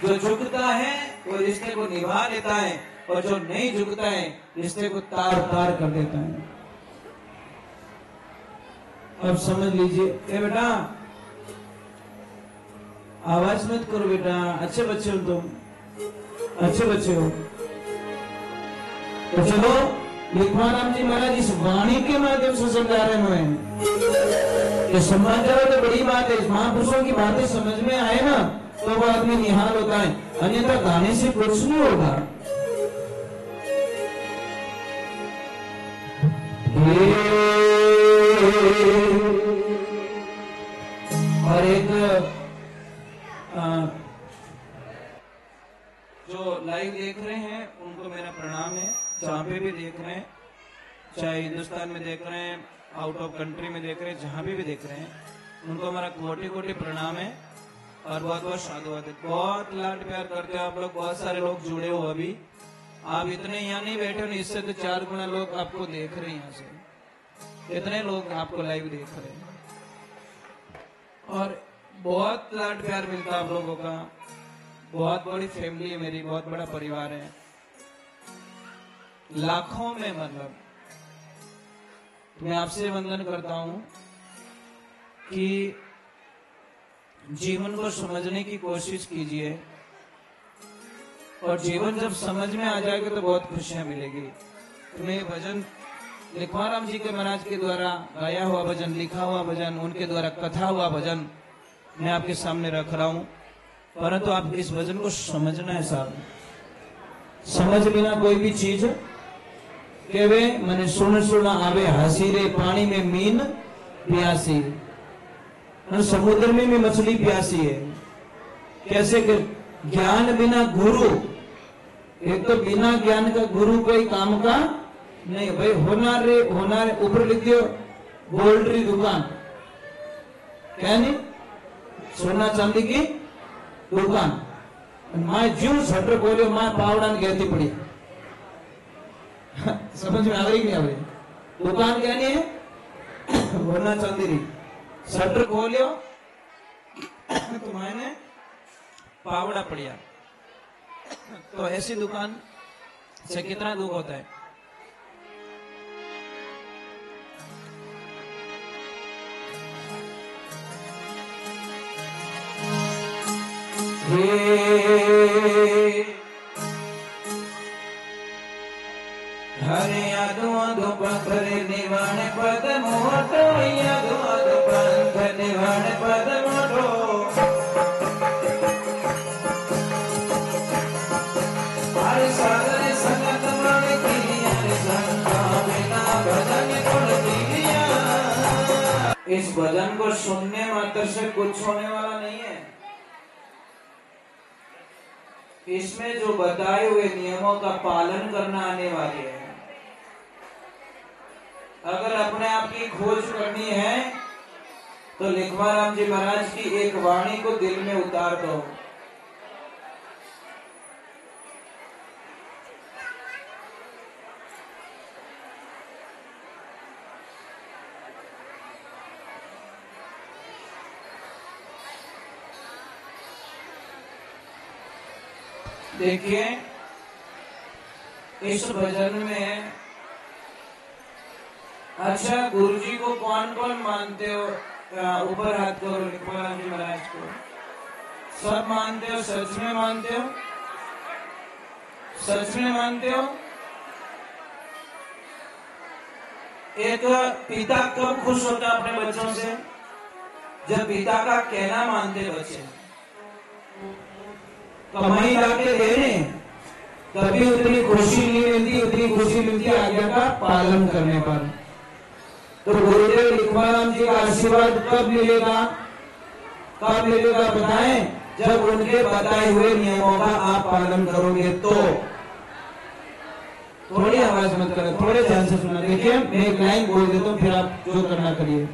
जो झुकता है वो रिश्ते को निभा लेता है और जो नहीं झुकता है रिश्ते को तार तार कर देता है। अब समझ लीजिए। ए बेटा आवाज मत करो बेटा, अच्छे बच्चे हो तुम, अच्छे बच्चे हो। तो चलो लिखवाराम जी महाराज इस वाणी के माध्यम से समझा रहे हैं। ये समझ जाओ तो बड़ी बात है। महापुरुषों की बातें समझ में आए ना तो वो आदमी निहाल होता है, अन्यथा गाने से कुछ नहीं होगा। और एक जो लाइव देख रहे हैं उनको मेरा प्रणाम है, जहाँ पे भी देख रहे हैं, चाहे हिंदुस्तान में देख रहे हैं, आउट ऑफ कंट्री में देख रहे हैं, जहाँ भी देख रहे हैं, उनको हमारा कोटि कोटि प्रणाम है और बहुत बहुत साधुवाद है। बहुत लाड प्यार करते हो आप लोग, बहुत सारे लोग जुड़े हो। अभी आप इतने यहाँ नहीं बैठे हो, इससे तो 4 गुना लोग आपको देख रहे हैं। यहाँ से इतने लोग आपको लाइव देख रहे हैं और बहुत लाड प्यार मिलता है आप लोगों का। बहुत बड़ी फैमिली है मेरी, बहुत बड़ा परिवार है, लाखों में। मतलब मैं आपसे वंदन करता हूं कि जीवन को समझने की कोशिश कीजिए और जीवन जब समझ में आ जाएगा तो बहुत खुशियां मिलेगी। तो मैं भजन लिखवाराम जी के महाराज के द्वारा गाया हुआ भजन, लिखा हुआ भजन, उनके द्वारा कथा हुआ भजन मैं आपके सामने रख रहा हूं, परंतु आप इस भजन को समझना है साहब। समझ बिना कोई भी चीज के वे मैंने सुन आवे हंसी रे, पानी में मीन प्यासी, समुद्र में भी मछली प्यासी है। कैसे कि ज्ञान बिना गुरु, एक तो बिना ज्ञान का गुरु कोई काम का नहीं भाई। होनार रे ऊपर लिख दियो गोल्ड री दुकान, क्या नहीं, सोना चांदी की दुकान। मैं ज्यू शटर खोलियो, मैं पावड़ा कहती पड़ी। समझ में आ रही नहीं आ रही? दुकान क्या नहीं है, सोना चांदी री। शटर खोलियो तो मैंने पावड़ा पड़िया। तो ऐसी दुकान से कितना दुख होता है। हरे यादो दो पंखरे निवाण पद मोटो, यादो दो पंख निवाण पद मोटो। हरे सागरे संगत वाले किलिया रे संगा बिना भजन कोण किलिया। इस भजन को सुनने मात्र से कुछ होने वाला नहीं है। इसमें जो बताए हुए नियमों का पालन करना आने वाले हैं। अगर अपने आप की खोज करनी है तो लिखवाराम जी महाराज की एक वाणी को दिल में उतार दो। देखिए इस भजन में, अच्छा गुरुजी को कौन कौन मानते हो? ऊपर हाथ करो लिखवाराम जी महाराज को। सब मानते हो? सच में मानते हो? सच में मानते हो? एक पिता कब खुश होता है अपने बच्चों से? जब पिता का कहना मानते बच्चे। कमाई लाके देने तभी उतनी खुशी नहीं मिलती, उतनी खुशी मिलती है आज्ञा का पालन करने पर। तो गुरुदेव लिखवाराम जी का आशीर्वाद कब मिलेगा? कब मिलेगा बताएं, जब उनके बताए हुए नियमों का आप पालन करोगे तो। थोड़ी आवाज मत करें, थोड़े ध्यान से सुना। देखिए मैं एक लाइन बोल देता हूँ, फिर आप जो करना करिए।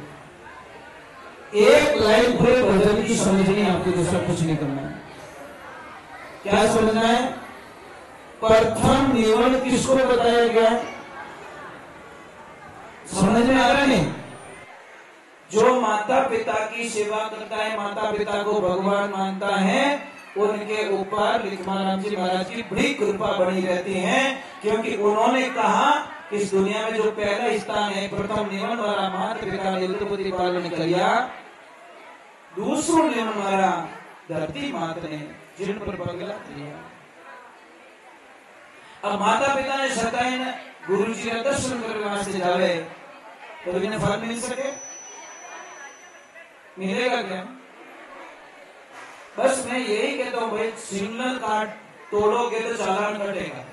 एक लाइन पूरे भजन की समझनी है आपको, दूसरा कुछ नहीं करना है। क्या समझना है? प्रथम नियम किसको बताया गया है? समझ में आ रहा है? जो माता पिता की सेवा करता है, माता पिता को भगवान मानता है, उनके ऊपर लिखमाराम जी महाराज की बड़ी कृपा बनी रहती है, क्योंकि उन्होंने कहा कि इस दुनिया में जो पहला स्थान है प्रथम नियम वाला माता पिता ने उत्पत्ति पालन किया, दूसरा नियम वाला धरती माता ने जिन पर पगला दिया। अब माता पिता ने सताए न गुरु जी का दर्शन करने वास्ते जावे तो इन्हें फल मिल सके? मिलेगा क्या? बस मैं यही कहता हूं भाई, सिग्नल काट तोड़ोगे तो चालान कटेगा।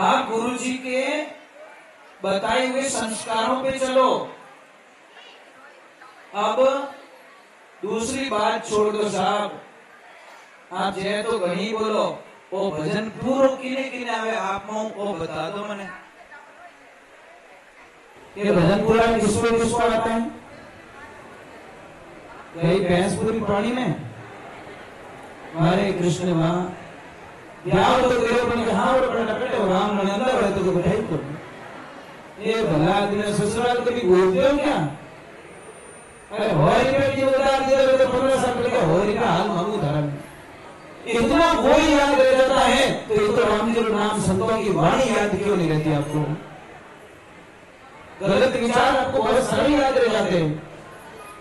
आप गुरु जी के बताए हुए संस्कारों पे चलो। अब दूसरी बात छोड़ दो साहब, आप जय तो घणी बोलो, वो भजन पूरो किने किने आवे आप वो बता दो मने। ये भजन पूरा किसको किसको आता है? गई भैंस पूरी पानी में, हरे कृष्ण वहां ब्याह तो करो बन कहां और बड़ा कटे राम ने अंदर है तो बैठाई को। ये भला आदमी ससुराल कभी बोलते हो क्या? अरे होरी पे की उतार दे तो 15 साल का होरी का हाल मामू धर्म इतना कोई याद रह जाता है, तो ये तो राम जी के नाम संतों की वाणी याद क्यों नहीं रहती आपको? गलत विचार आपको बहुत सारे याद रह जाते हैं,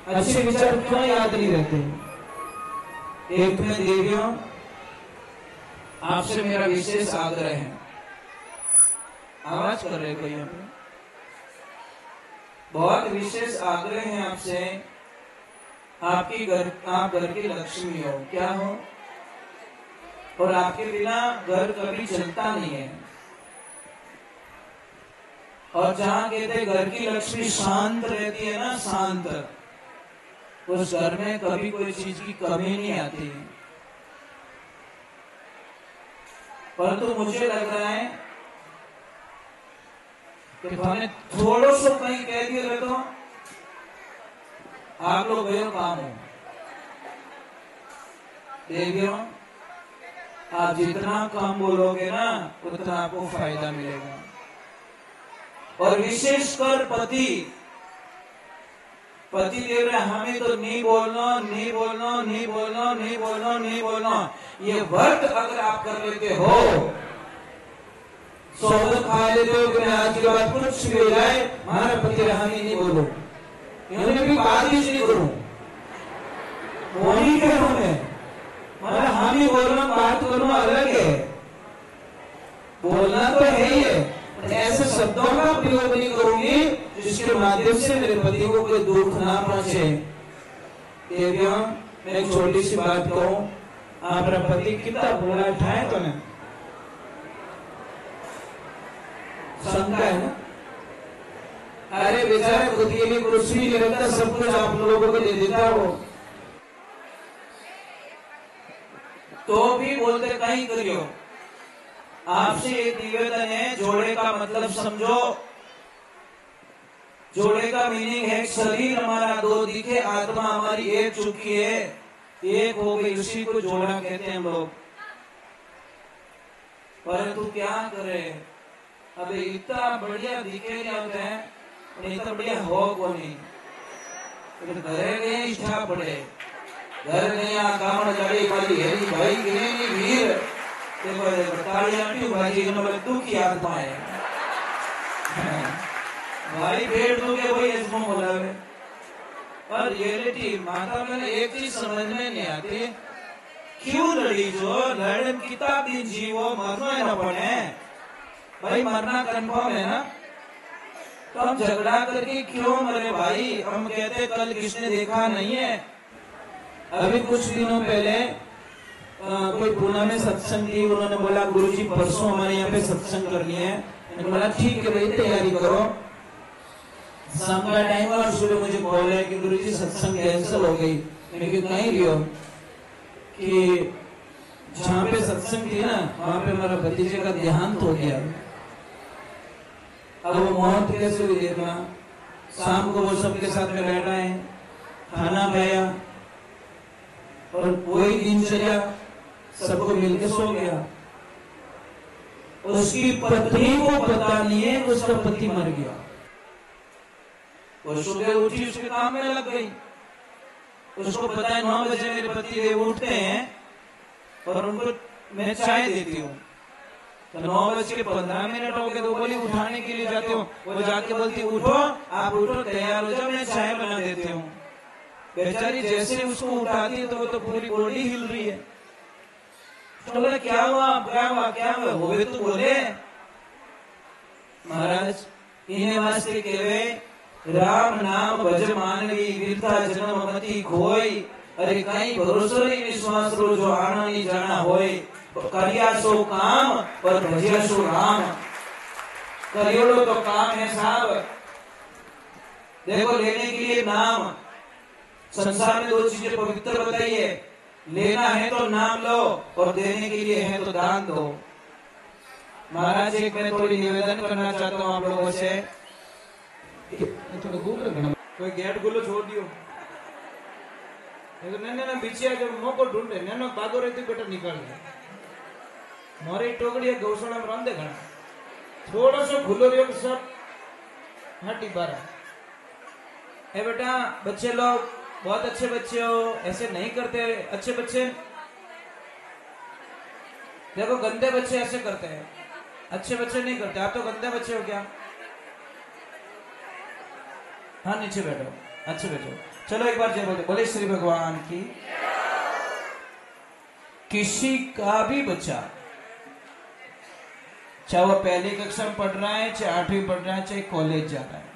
अच्छे विचार क्यों याद नहीं रहते? एक में देवियों आपसे मेरा विशेष आग्रह है। आवाज कर रहे कोई यहाँ पे? बहुत विशेष आग्रह है आपसे। आप घर की लक्ष्मी हो, क्या हो? और आपके बिना घर कभी चलता नहीं है। और जहां कहते घर की लक्ष्मी शांत रहती है ना, शांत, उस घर में कभी कोई चीज की कमी नहीं आती। परंतु मुझे लग रहा है कि तुमने थोड़ा सो कहीं कह दिया तो आप लोग गए काम हो। देवियों, आप जितना कम बोलोगे ना उतना आपको फायदा मिलेगा। और विशेषकर पति देव रहे हमें तो नहीं बोलना, नहीं बोलना, नहीं बोलना, नहीं बोलना, नहीं बोलना। ये व्रत अगर आप कर लेते हो, सोबत खा लेते हो कि आज के बाद कुछ भी हो जाए हमारा पति हमें नहीं बोलो, इन्होंने भी बात ही नहीं करूं, बोली क्या हमें, मतलब हम ही बोलना बात करना अलग है, बोलना तो है ही है, ऐसे शब्दों का प्रयोग नहीं करूंगी जिसके माध्यम से मेरे पति को कोई दुख ना पहुंचे। देवियों, मैं एक छोटी सी बात कहूं, आपका पति कितना बुरा उठाए तो ना शंका है ना? अरे बेचारे खुद के लिए कुछ भी नहीं रखता, सब कुछ आप लोगों को दे देता वो, तो भी बोलते कहीं करियो। आपसे एक निवेदन है, जोड़े का मतलब समझो। जोड़े का मीनिंग है शरीर हमारा दो दिखे, आत्मा हमारी एक चुकी है, एक हो गई, उसी को जोड़ा कहते हैं हम लोग। परंतु क्या करें, अब इतना बढ़िया दिखे क्या होता है, इतना बढ़िया हो को नहीं। घरे गए इच्छा पड़े, घर गया काम चढ़ी वाली हेरी भाई गिरे वीर, देखो देखो तालियां क्यों भाई, इन्होंने दुखी आत्मा है भाई, पेड़ दुखे वही इसको बोलावे। पर रियलिटी माता मैंने एक चीज समझ में नहीं आती, क्यों लड़ी जो लड़न किताब दिन जीवो मरना न पड़े भाई, मरना कंफर्म है ना, तो हम झगड़ा करके क्यों मरे भाई? हम कहते कल किसने देखा नहीं है। अभी कुछ दिनों पहले कोई पूना में सत्संग की, उन्होंने बोला गुरुजी परसों हमारे यहाँ पे सत्संग करनी है। मैंने बोला ठीक है भाई तैयारी करो। शाम का टाइम और सुबह मुझे कॉल है कि गुरुजी सत्संग कैंसिल हो गई। मैंने कहा कहीं रही हो कि जहाँ पे सत्संग थी ना वहां पे मेरा भतीजे का देहांत हो गया। अब वो मौत कैसे हुई देखना। शाम को वो सबके साथ में बैठा है, खाना खाया और वही दिनचर्या सबको मिलकर सो गया। उसकी पत्नी को पता नहीं है उसका पति मर गया। वो सुबह उठी उसके काम में लग गई। उसको पता है 9 बजे मेरे पति देव उठते हैं और उनको मैं चाय देती हूँ। तो 9:15 हो गए तो बोली उठाने के लिए जाते हो। वो जाके बोलती उठो, आप उठो, तैयार हो जाओ, मैं चाय बना देती हूँ। बेचारी जैसे उसको उठाती है तो वो तो पूरी बॉडी हिल रही है। तो बोले क्या हुआ क्या हुआ क्या हुआ। वो भी तो बोले महाराज इन्हें वास्ते केवे राम नाम भज मानवी वीरता जन्म मति खोई। अरे कहीं भरोसो नहीं विश्वास रो जो आना नहीं जाना होए। करिया सो काम और भजिया सो राम। करियो तो काम है साहब। देखो लेने के लिए नाम, संसार में 2 चीजें पवित्र बताई है। लेना है तो नाम लो और देने के लिए है तो दान दो। महाराज एक मैं थोड़ी निवेदन करना चाहता हूँ आप लोगों से। कोई गेट गुलो छोड़ दियो। नैने बिछिया जब मौको ढूंढे नैनो बागो रहती बेटा निकाल दे। मोरे टोकड़िया गौशाला में रांधे घना थोड़ा सा खुलो रियो सब हटी बारा। ए बेटा बच्चे लोग बहुत अच्छे बच्चे हो, ऐसे नहीं करते अच्छे बच्चे। देखो गंदे बच्चे ऐसे करते हैं, अच्छे बच्चे नहीं करते। आप तो गंदे बच्चे हो क्या? हाँ नीचे बैठो, अच्छे बैठो। चलो एक बार जय बोलते बोले श्री भगवान की। किसी का भी बच्चा चाहे वो पहली कक्षा में पढ़ रहा है, चाहे 8वीं पढ़ रहा है, चाहे कॉलेज जा रहा है,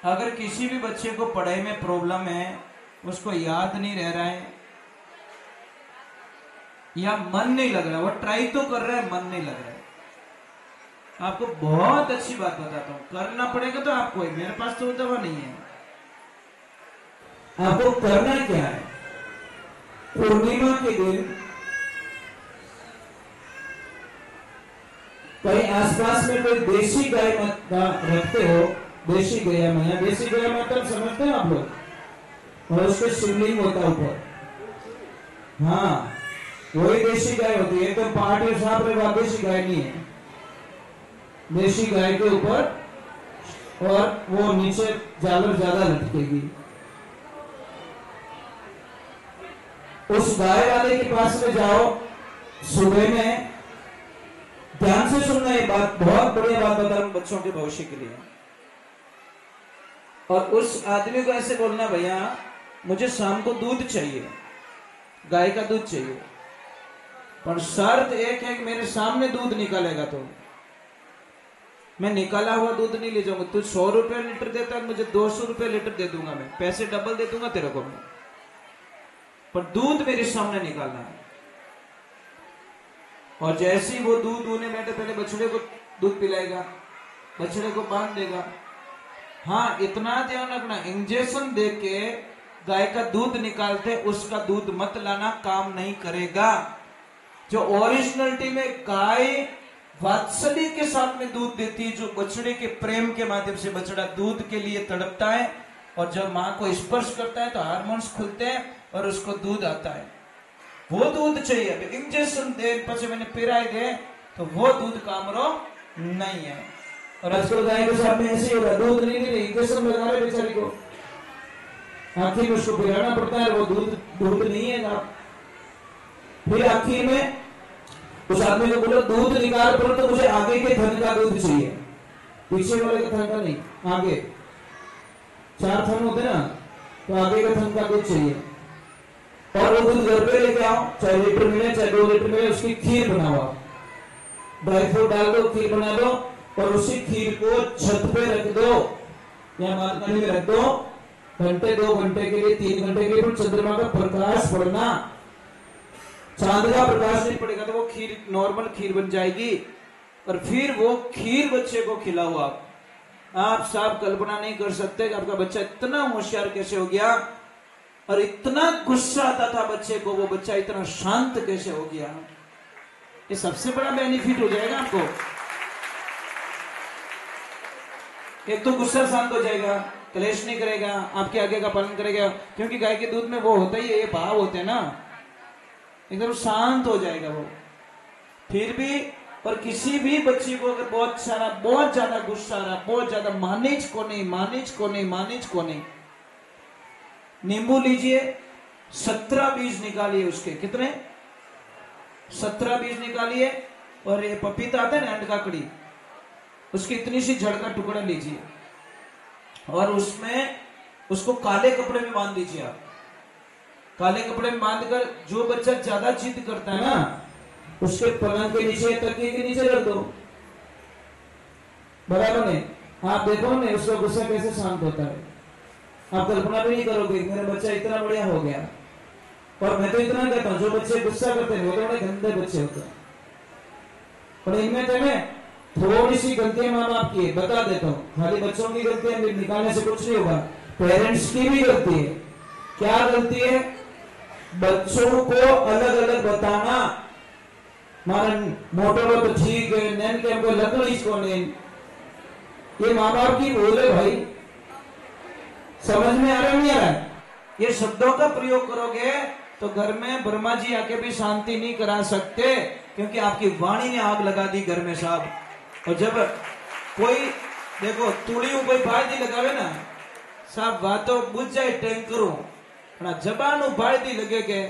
अगर किसी भी बच्चे को पढ़ाई में प्रॉब्लम है, उसको याद नहीं रह रहा है या मन नहीं लग रहा, वो ट्राई तो कर रहा है मन नहीं लग रहा है, आपको बहुत अच्छी बात बताता हूं, करना पड़ेगा तो आपको। मेरे पास तो दवा नहीं है। आपको करना क्या है? पूर्णिमा के दिन कहीं आसपास में कोई देशी गाय रखते हो, देशी गाय में, देशी गाय मतलब समझते हैं आप लोग, और उसके शिवलिंग होता है ऊपर। हाँ वही देशी गाय होती है। तो पार्टी साहब में देशी गाय नहीं है। देशी गाय के ऊपर और वो नीचे झालर ज्यादा लटकेगी। उस गाय वाले के पास में जाओ सुबह में। ध्यान से सुनना ये बात, बहुत बढ़िया बात बता रहा हूं बच्चों के भविष्य के लिए। और उस आदमी को ऐसे बोलना, भैया मुझे शाम को दूध चाहिए, गाय का दूध चाहिए, पर शर्त एक है कि मेरे सामने दूध निकालेगा तो मैं निकाला हुआ दूध नहीं ले जाऊंगा। तू 100 रुपए लीटर देता है, मुझे 200 रुपए लीटर दे दूंगा, मैं पैसे डबल दे दूंगा तेरे को, मैं पर दूध मेरे सामने निकालना है। और जैसे ही वो दूध दूने बैठे पहले बछड़े को दूध पिलाएगा, बछड़े को बांध देगा। हाँ इतना ध्यान रखना, इंजेक्शन दे के गाय का दूध निकालते उसका दूध मत लाना, काम नहीं करेगा। जो ओरिजिनलिटी में गाय वात्सल्य के साथ में दूध देती है, जो बछड़े के प्रेम के माध्यम से बछड़ा दूध के लिए तड़पता है, और जब माँ को स्पर्श करता है तो हार्मोन्स खुलते हैं और उसको दूध आता है, वो दूध चाहिए। इंजेक्शन दे पचे मैंने पिराई दे तो वो दूध कामरो नहीं है। और आजकल गाय के साथ में ऐसे हो रहा, दूध नहीं दे, इंजेक्शन लगा रहे बेचारी को, आखिर में उसको पिलाना पड़ता है, वो दूध नहीं है ना। फिर आखिर में उस आदमी को बोलो दूध निकाल, बोलो तो मुझे आगे के थन का दूध चाहिए, पीछे वाले का थन का नहीं, आगे 4 थन होते ना, तो आगे का थन का दूध चाहिए। और वो दूध घर पे लेके आओ, चाहे लीटर मिले चाहे 2 लीटर मिले, उसकी खीर बनाओ, ड्राई फ्रूट डाल दो, खीर बना दो, और उसी खीर को छत पे रख दो या बालकनी में रख दो, घंटे 2 घंटे के लिए 3 घंटे के लिए चंद्रमा का प्रकाश पड़ना, चांद का प्रकाश नहीं पड़ेगा तो वो खीर नॉर्मल खीर बन जाएगी। और फिर वो खीर बच्चे को खिलाओ आप, आप साफ कल्पना नहीं कर सकते कि आपका बच्चा इतना होशियार कैसे हो गया, और इतना गुस्सा आता था बच्चे को, वो बच्चा इतना शांत कैसे हो गया। ये सबसे बड़ा बेनिफिट हो जाएगा आपको। एक तो गुस्सा शांत हो जाएगा, क्लेश नहीं करेगा, आपके आगे का पालन करेगा, क्योंकि गाय के दूध में वो होता ही है, ये भाव होते हैं ना, एकदम शांत हो जाएगा वो। फिर भी पर किसी भी बच्ची को अगर बहुत ज्यादा गुस्सा आ रहा, बहुत ज्यादा मानिज को नहीं, नींबू लीजिए, 17 बीज निकालिए उसके, कितने 17 बीज निकालिए, और ये पपीता आता है ना, अंड काकड़ी, उसकी इतनी सी जड़ का टुकड़ा लीजिए और उसमें उसको काले कपड़े में बांध दीजिए। आप काले कपड़े में बांधकर जो बच्चा ज्यादा जिद करता है ना, उसके पलंग के नीचे, तकिए के नीचे रख दो, बराबर है। आप देखो ना उसका गुस्सा कैसे शांत होता है। आप कल्पना भी नहीं करोगे मेरा बच्चा इतना बढ़िया हो गया। और मैं तो इतना कहता हूँ, जो बच्चे गुस्सा करते हैं वो तो बड़े गंदे बच्चे होते हैं, पर इनमें तो मैं थोड़ी सी गलतियां माँ बाप की बता देता हूँ। खाली बच्चों की गलतियां निकालने से कुछ नहीं होगा, पेरेंट्स की भी गलती है। क्या गलती है? बच्चों को अलग अलग बताना, मारा मोटर तो ठीक है, नैन के हमको लकड़ी इसको नहीं, ये माँ बाप की भूल है भाई। समझ में आ रहा नहीं आ रहा है? ये शब्दों का प्रयोग करोगे तो घर में ब्रह्मा जी आके भी शांति नहीं करा सकते, क्योंकि आपकी वाणी ने आग लगा दी घर में साहब। और जब कोई देखो तुड़ियों कोई बाल्टी लगावे ना साहब, बातों बुझ जाए टैंकरों, जबान बाल्टी लगे के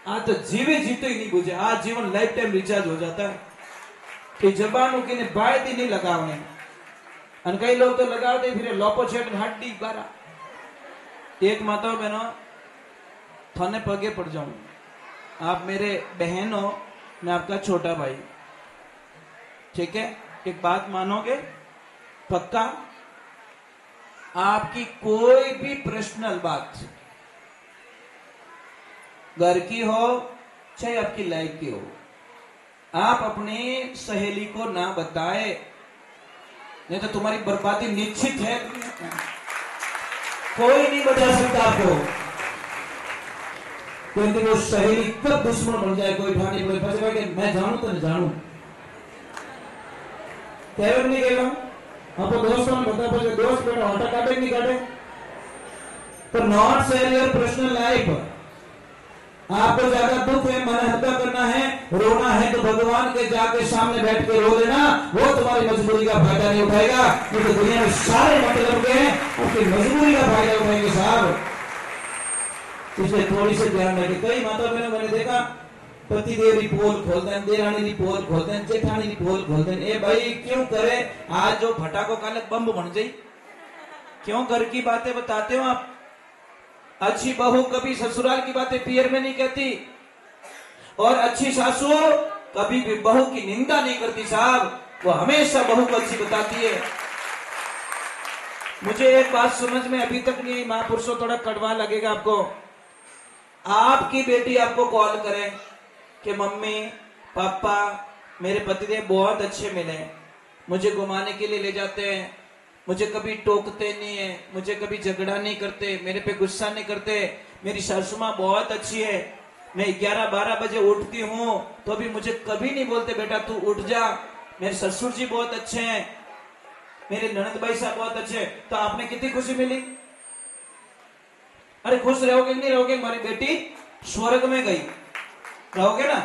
आ तो जीवे जीते ही नहीं बुझे, आज जीवन लाइफ टाइम रिचार्ज हो जाता है कि जबान की बाल्टी नहीं लगावने। और कई लोग तो लगाते फिर लोपो छेट हड्डी बारा। एक माता बहनों, थाने पगे पड़ जाऊं, आप मेरे बहन हो, मैं आपका छोटा भाई, ठीक है? एक बात मानोगे पक्का? आपकी कोई भी पर्सनल बात घर की हो चाहे आपकी लाइफ की हो, आप अपनी सहेली को ना बताए, नहीं तो तुम्हारी बर्बादी निश्चित है। कोई नहीं बता सकता आपको, क्योंकि वो सहेली कब दुश्मन बन जाए कोई ठानी कोई फंसे कि मैं जानू तो नहीं जानू, कह नहीं कहेगा। आपको दोस्तों ने बता पाए दोस्त बेटा ऑटो काटे नहीं काटे, तो not share your personal life. आपको ज्यादा दुख है, मन हल्का करना है, रोना है, तो भगवान के जाके सामने बैठ के रो लेना, वो तुम्हारी मजबूरी का फायदा नहीं उठाएगा, क्योंकि दुनिया में सारे मतलब के उसकी मजबूरी का फायदा उठाएंगे साहब। इसलिए थोड़ी सी ध्यान रखें। कई माता बहनों मैंने देखा पति देव की पोल खोलते हैं, देरानी की पोल खोलते हैं, जेठानी की पोल खोलते हैं। ए भाई क्यों करे? आज जो फटाको काले बम बन जाई, क्यों घर की बातें बताते हो आप? अच्छी बहू कभी ससुराल की बातें पियर में नहीं कहती, और अच्छी सासू कभी भी बहू की निंदा नहीं करती साहब, वो हमेशा बहू को अच्छी बताती है। मुझे एक बात समझ में अभी तक नहीं आई, महापुरुषों थोड़ा कड़वा लगेगा आपको। आपकी बेटी आपको कॉल करे कि मम्मी पापा मेरे पतिदेव बहुत अच्छे मिले, मुझे घुमाने के लिए ले जाते हैं, मुझे कभी टोकते नहीं है, मुझे कभी झगड़ा नहीं करते, मेरे पे गुस्सा नहीं करते, मेरी सासू माँ बहुत अच्छी है, मैं 11-12 बजे उठती हूँ तो भी मुझे कभी नहीं बोलते बेटा तू उठ जा, मेरे ससुर जी बहुत अच्छे हैं, मेरे ननद भाई साहब बहुत अच्छे। तो आपने कितनी खुशी मिली? अरे खुश रहोगे नहीं रहोगे? हमारी बेटी स्वर्ग में गई, रहोगे ना?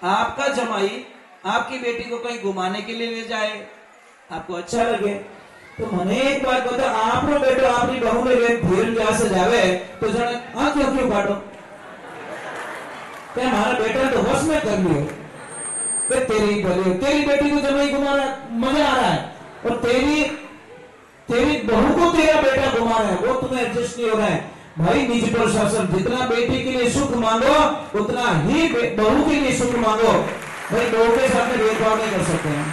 आपका जमाई आपकी बेटी को कहीं घुमाने के लिए ले जाए, आपको अच्छा लगे, तो मने एक बात बता, आपनो बेटो आपकी बहू ने भीड़ जहाँ से जावे तो जाने क्यों काटो? क्या हमारा बेटा तो होश में कर लियो, तेरी बेटी को जमाई घुमा रहा, मजा आ रहा है, और तेरी बहू को तेरा बेटा घुमा रहा है, वो तुम्हें एडजस्ट नहीं हो रहा है। भाई निज पर शासन, जितना बेटी के लिए सुख मांगो उतना ही बहू के लिए सुख मांगो। भाई दो के साथ में भेदभाव नहीं कर सकते हैं।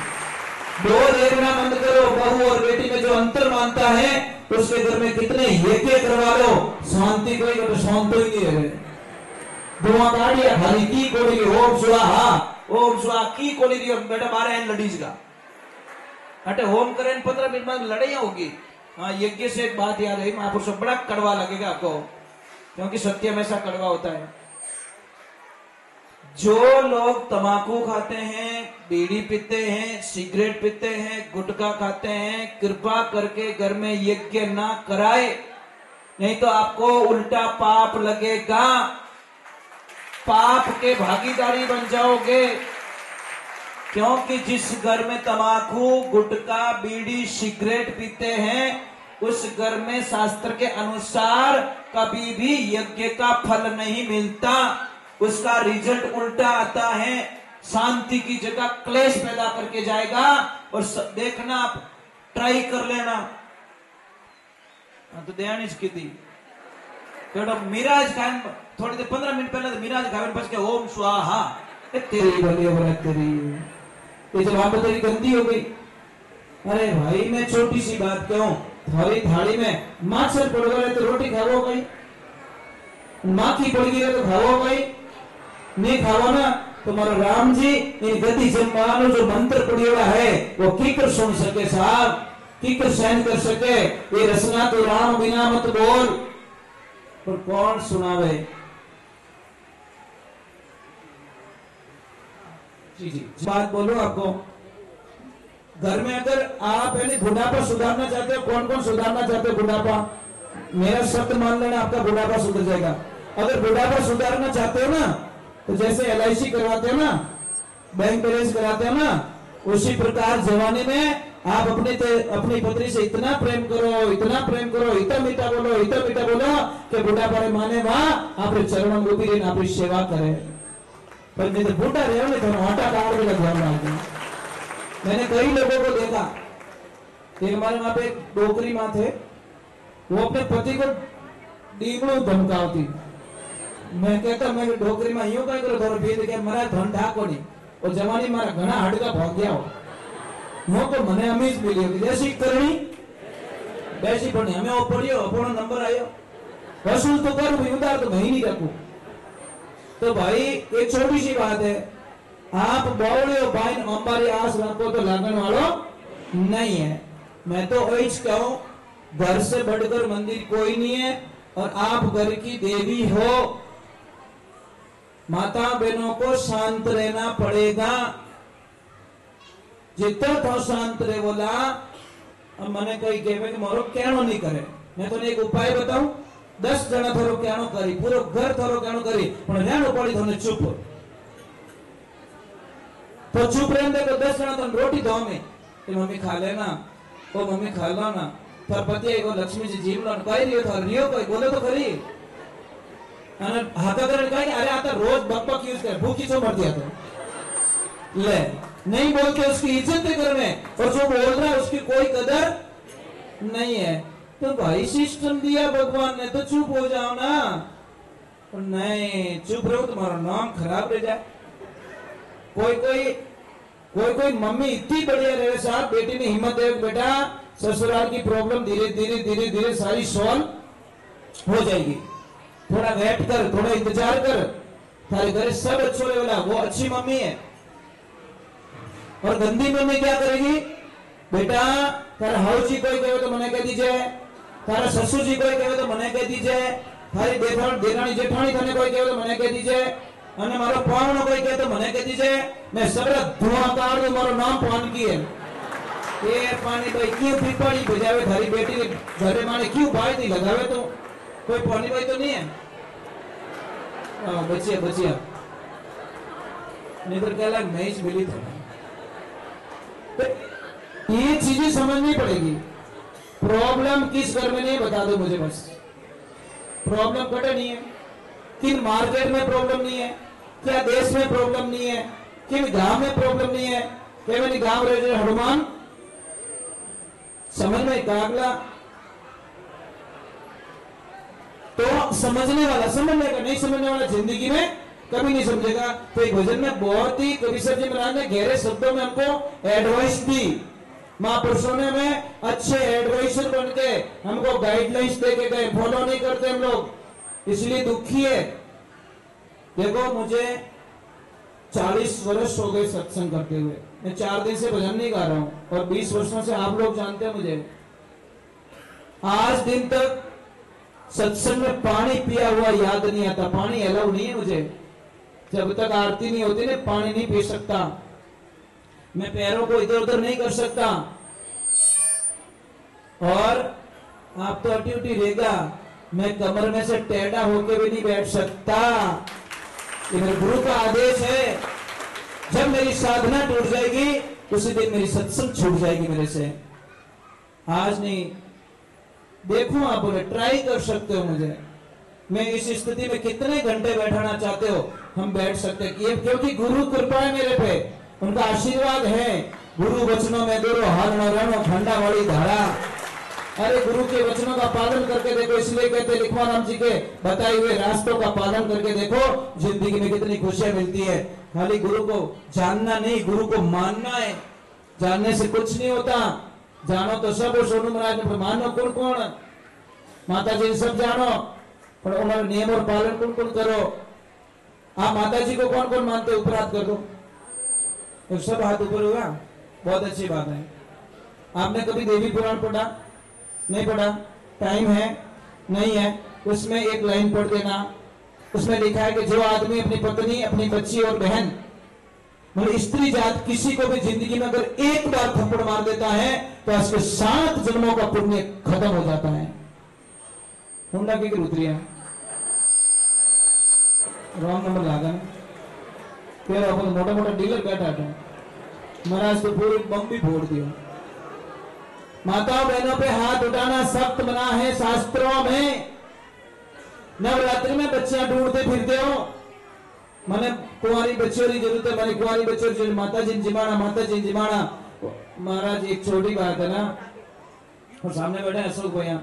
दो देखना बंद करो, बहू और बेटी में जो अंतर मानता है तो उसके घर में कितने येके करवा लो, शांति कोई तो शांत ही नहीं है। दुआ काढ़िया खाली की कोड़ी ओम स्वाहा की कोड़ी दियो बेटा बारे हैं लड़ीज का, अटे होम करें 15 मिनट में लड़ाई होगी। हाँ, यज्ञ से एक बात याद है, महापुरुष बड़ा कड़वा लगेगा आपको, क्योंकि सत्य हमेशा कड़वा होता है। जो लोग तंबाकू खाते हैं, बीड़ी पीते हैं, सिगरेट पीते हैं, गुटखा खाते हैं, कृपा करके घर में यज्ञ ना कराए, नहीं तो आपको उल्टा पाप लगेगा, पाप के भागीदारी बन जाओगे। क्योंकि जिस घर में तंबाकू, गुटखा, बीड़ी, सिगरेट पीते हैं, उस घर में शास्त्र के अनुसार कभी भी यज्ञ का फल नहीं मिलता, उसका रिजल्ट उल्टा आता है, शांति की जगह क्लेश पैदा करके जाएगा। और देखना, आप ट्राई कर लेना। तो दयानी की थी मिराज खान थोड़ी देर 15 मिनट पहले तो मिराज खान बच के ओम स्वाहा, तेरी तेरी ये जवाब तेरी गंदी हो गई। अरे भाई, मैं छोटी सी बात कहूं, थाली थाली में माछर पड़ गए तो रोटी खाओ गई, माखी पड़ गई तो खाओ गई, नहीं खाओ ना तुम्हारा राम जी इन गति जमानो जो मंत्र पड़ियोड़ा है वो कीकर सुन सके साहब, कीकर सहन कर सके। ये रसना तो राम बिना मत बोल, पर कौन सुनावे। जी जी बात बोलो आपको। घर में अगर आप बुढ़ापा सुधारना चाहते हो, कौन कौन सुधारना चाहते हो बुढ़ापा? मेरा शब्द मान लेना, आपका बुढ़ापा सुधर जाएगा। अगर बुढ़ापा सुधारना चाहते हो ना, तो जैसे LIC करवाते हो ना, बैंक बैलेंस कराते हो ना, उसी प्रकार जवानी में आप अपनी पत्नी से इतना प्रेम करो, इतना प्रेम करो, इतना मीठा बोलो, इतना मीठा बोलो कि बुढ़ापा रे माने वहां आप चरणों में उभी रहीने आपकी सेवा करे। पर नहीं तो बूढ़ा रहे ना, तो आटा काट के ध्यान रखना। मैंने कई लोगों को देखा कि हमारे वहां पे एक डोकरी माँ थे, वो अपने पति को डीमड़ू धमकावती। मैं कहता मैं डोकरी में यूं कहीं करो थोड़ा भेद के मारा धन ढाको नहीं, और जवानी मारा घना हाडका भाग गया हो, मो को मने अमीज मिली होगी जैसी करनी वैसी पढ़नी। हमें वो पढ़ियो, अपना नंबर आयो, वसूल तो करूं भाई, उधार तो भाई नहीं रखूं। तो भाई एक छोटी सी बात है, आप बौड़े हो भाई अंबारी आस रखो तो लगन वालों नहीं है। मैं तो ऐसा कहूं, घर से बढ़कर मंदिर कोई नहीं है, और आप घर की देवी हो। माता बहनों को शांत रहना पड़ेगा, जितना तो शांत रहे बोला। अब मैंने कही कहे कि मारो कहनो नहीं करे, मैं तो एक उपाय बताऊं, 10 जना थोड़ो कहनो करी, पूरो घर थोड़ो कहनो करी, पण रहनो पड़ी थोने चुप। तो चुप रहने को 10 जना तो रोटी दो में, तो मम्मी खा लेना, ओ मम्मी खा लो ना, थार पति को लक्ष्मी जी जीव लो कही रियो, थार रियो कोई बोले तो खरी। हाथा करे कहा अरे आता रोज बकबक यूज कर, भूखी छो मर दिया तो ले, नहीं बोल के उसकी इज्जत कर में, और जो बोल रहा है उसकी कोई कदर नहीं है। तो भाई सिस्टम दिया भगवान ने, तो चुप हो जाओ ना। नहीं चुप रहो, तुम्हारा नाम खराब रह जाए। कोई मम्मी इतनी बढ़िया रहे साहब, बेटी ने हिम्मत दे, बेटा ससुराल की प्रॉब्लम धीरे धीरे सारी सॉल्व हो जाएगी, थोड़ा वेट कर, थोड़ा इंतजार कर, थारे घर सब अच्छो रहेगा, वो अच्छी मम्मी है। और गंदी मम्मी क्या करेगी, बेटा तारा हाउ जी कोई कहे तो मने कह दीजिए, तारा ससुर जी कोई कहे तो मने कह दीजिए, थारी देरानी जेठानी थाने कोई कहे तो मने कह दीजिए, અને મારો પાવનો કોઈ કહે તો મને કહી દીજે, मैं सबरा धुआं काढ़ दूं, मारो नाम पान की है। ये पानी भाई क्यों पीपाड़ी बजावे, थारी बेटी ने घरे माने क्यों भाई नहीं लगावे, तो कोई पानी भाई तो नहीं है। बचिया नहीं तो क्या लग मैं ही मिली था। तो ये चीजें समझनी पड़ेगी। प्रॉब्लम किस घर में नहीं बता दो मुझे बस, प्रॉब्लम कटे नहीं है। किन मार्केट में प्रॉब्लम नहीं है, क्या देश में प्रॉब्लम नहीं है, किन गांव में प्रॉब्लम नहीं है, केवल गांव रहे हनुमान समझ में कागला। तो समझने वाला समझ लेगा, नहीं समझने वाला जिंदगी में कभी नहीं समझेगा। तो एक भजन में बहुत ही कवि सर जी महाराज ने गहरे शब्दों में हमको एडवाइस दी, महापुरुषों ने हमें अच्छे एडवाइजर बन के हमको गाइडलाइंस दे के गए, फॉलो नहीं करते हम लोग, इसलिए दुखी है। देखो मुझे 40 वर्ष हो गए सत्संग करते हुए। मैं 4 दिन से भजन नहीं गा रहा हूं और 20 वर्षों से आप लोग जानते हैं मुझे। आज दिन तक सत्संग में पानी पिया हुआ याद नहीं आता। पानी अलाउ नहीं है मुझे। जब तक आरती नहीं होती ना, पानी नहीं पी सकता। मैं पैरों को इधर उधर नहीं कर सकता। और आप तो अटी उटी रहेगा, मैं कमर में से टेढ़ा होके भी नहीं बैठ सकता। ये मेरे गुरु का आदेश है। जब मेरी साधना टूट जाएगी उसी दिन मेरी सत्संग छूट जाएगी मेरे से। आज नहीं, देखो आप बोले ट्राई कर सकते हो मुझे। मैं इस स्थिति में कितने घंटे बैठाना चाहते हो हम बैठ सकते हैं, क्योंकि गुरु कृपा है मेरे पे, उनका आशीर्वाद है। गुरु वचनों में दोरो हारणो रणो ठंडा वाली धारा। अरे गुरु के वचनों का पालन करके देखो, इसलिए कहते लिखवाराम जी के बताए हुए रास्तों का पालन करके देखो, जिंदगी में कितनी खुशियां मिलती है। खाली गुरु को जानना नहीं, गुरु को मानना है। जानने से कुछ नहीं होता। जानो तो सब हो सोनू महाराज ने, मानो कौन कौन, माता जी सब जानो, पर उन्होंने नियम और पालन कौन कौन करो। आप माता जी को कौन कौन मानते, ऊपर हाथ कर दो। तो सब हाथ ऊपर हुआ, बहुत अच्छी बात है। आपने कभी देवी पुराण पढ़ा? नहीं पढ़ा? टाइम है? नहीं है? उसमें एक लाइन पढ़ देना। उसमें लिखा है कि जो आदमी अपनी पत्नी, अपनी बच्ची और बहन, मतलब स्त्री जात किसी को भी जिंदगी में अगर एक बार थप्पड़ मार देता है तो उसके 7 जन्मों का पुण्य खत्म हो जाता है। हुंडा की उतरिया रॉन्ग नंबर लागा फिर अपन मोटा मोटा डीलर बैठा था महाराज, तो पूरी बम भी फोड़ दिया। माताओं बहनों पे हाथ उठाना सख्त मना है शास्त्रों में। नवरात्रि में बच्चियां ढूंढते फिरते हो, मैंने कुंवारी बच्चियों की जरूरत है, मैंने कुंवारी बच्चियों माता जी जिमाना, माता जी जिमाना। महाराज एक छोटी बात है ना, और सामने बैठे अशोक भैया,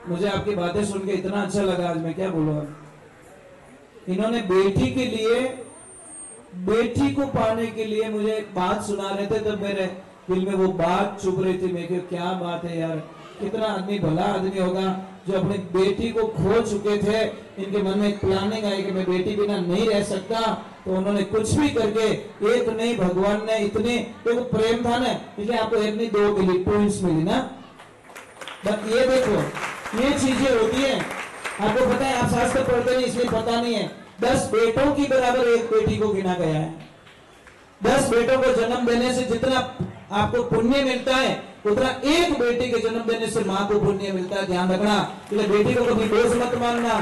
मुझे आपकी बातें सुन के इतना अच्छा लगा, आज मैं क्या बोलूं। इन्होंने बेटी के लिए, बेटी को पाने के लिए मुझे एक बात सुना रहे थे, तब मेरे दिल में वो बात चुभ रही थी। मैं क्या बात है यार, कितना आदमी भला आदमी होगा जो अपनी बेटी को खो चुके थे। इनके मन में एक प्लानिंग आई कि मैं बेटी बिना नहीं रह सकता, तो उन्होंने कुछ भी करके, एक नहीं भगवान ने इतने, देखो प्रेम था ना, इसलिए आपको एक नहीं 2 मिली, ट्विंस मिली ना। बस ये देखो, ये चीजें होती है। आपको पता है, आप शास्त्र पढ़ते नहीं इसलिए पता नहीं है, 10 बेटों की बराबर एक बेटी को गिना गया है। 10 बेटों को जन्म देने से जितना आपको पुण्य मिलता है, उतना एक बेटी के जन्म देने से मां को पुण्य मिलता है। ध्यान रखना, इसलिए बेटी को कभी दोष मत मानना।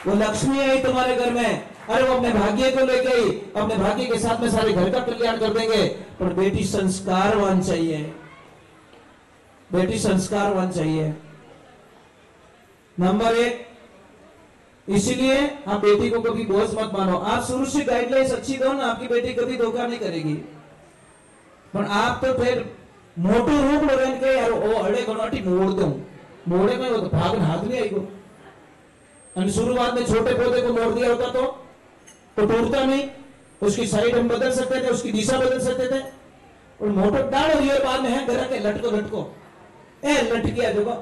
वो लक्ष्मी आई तुम्हारे घर में, अरे वो अपने भाग्य को लेके आई, अपने भाग्य के साथ में सारे घर का कल्याण कर देंगे। पर बेटी संस्कारवान चाहिए, बेटी संस्कारवान चाहिए, नंबर 1। इसीलिए आप बेटी को कभी बोझ मत मानो। आप शुरू से गाइडलाइंस अच्छी दो ना, आपकी बेटी कभी धोखा नहीं करेगी। पर आप तो फिर मोटू रूप लगन के यार ओ अड़े गनोटी मोड़ दो, मोड़े में वो तो भागन हाथ नहीं आएगा। और शुरुआत में छोटे पौधे को मोड़ दिया होता तो टूटता नहीं, उसकी साइड हम बदल सकते थे, उसकी दिशा बदल सकते थे। और मोटो डालो ये बाद में है घर के लटको ए लटकिया देखो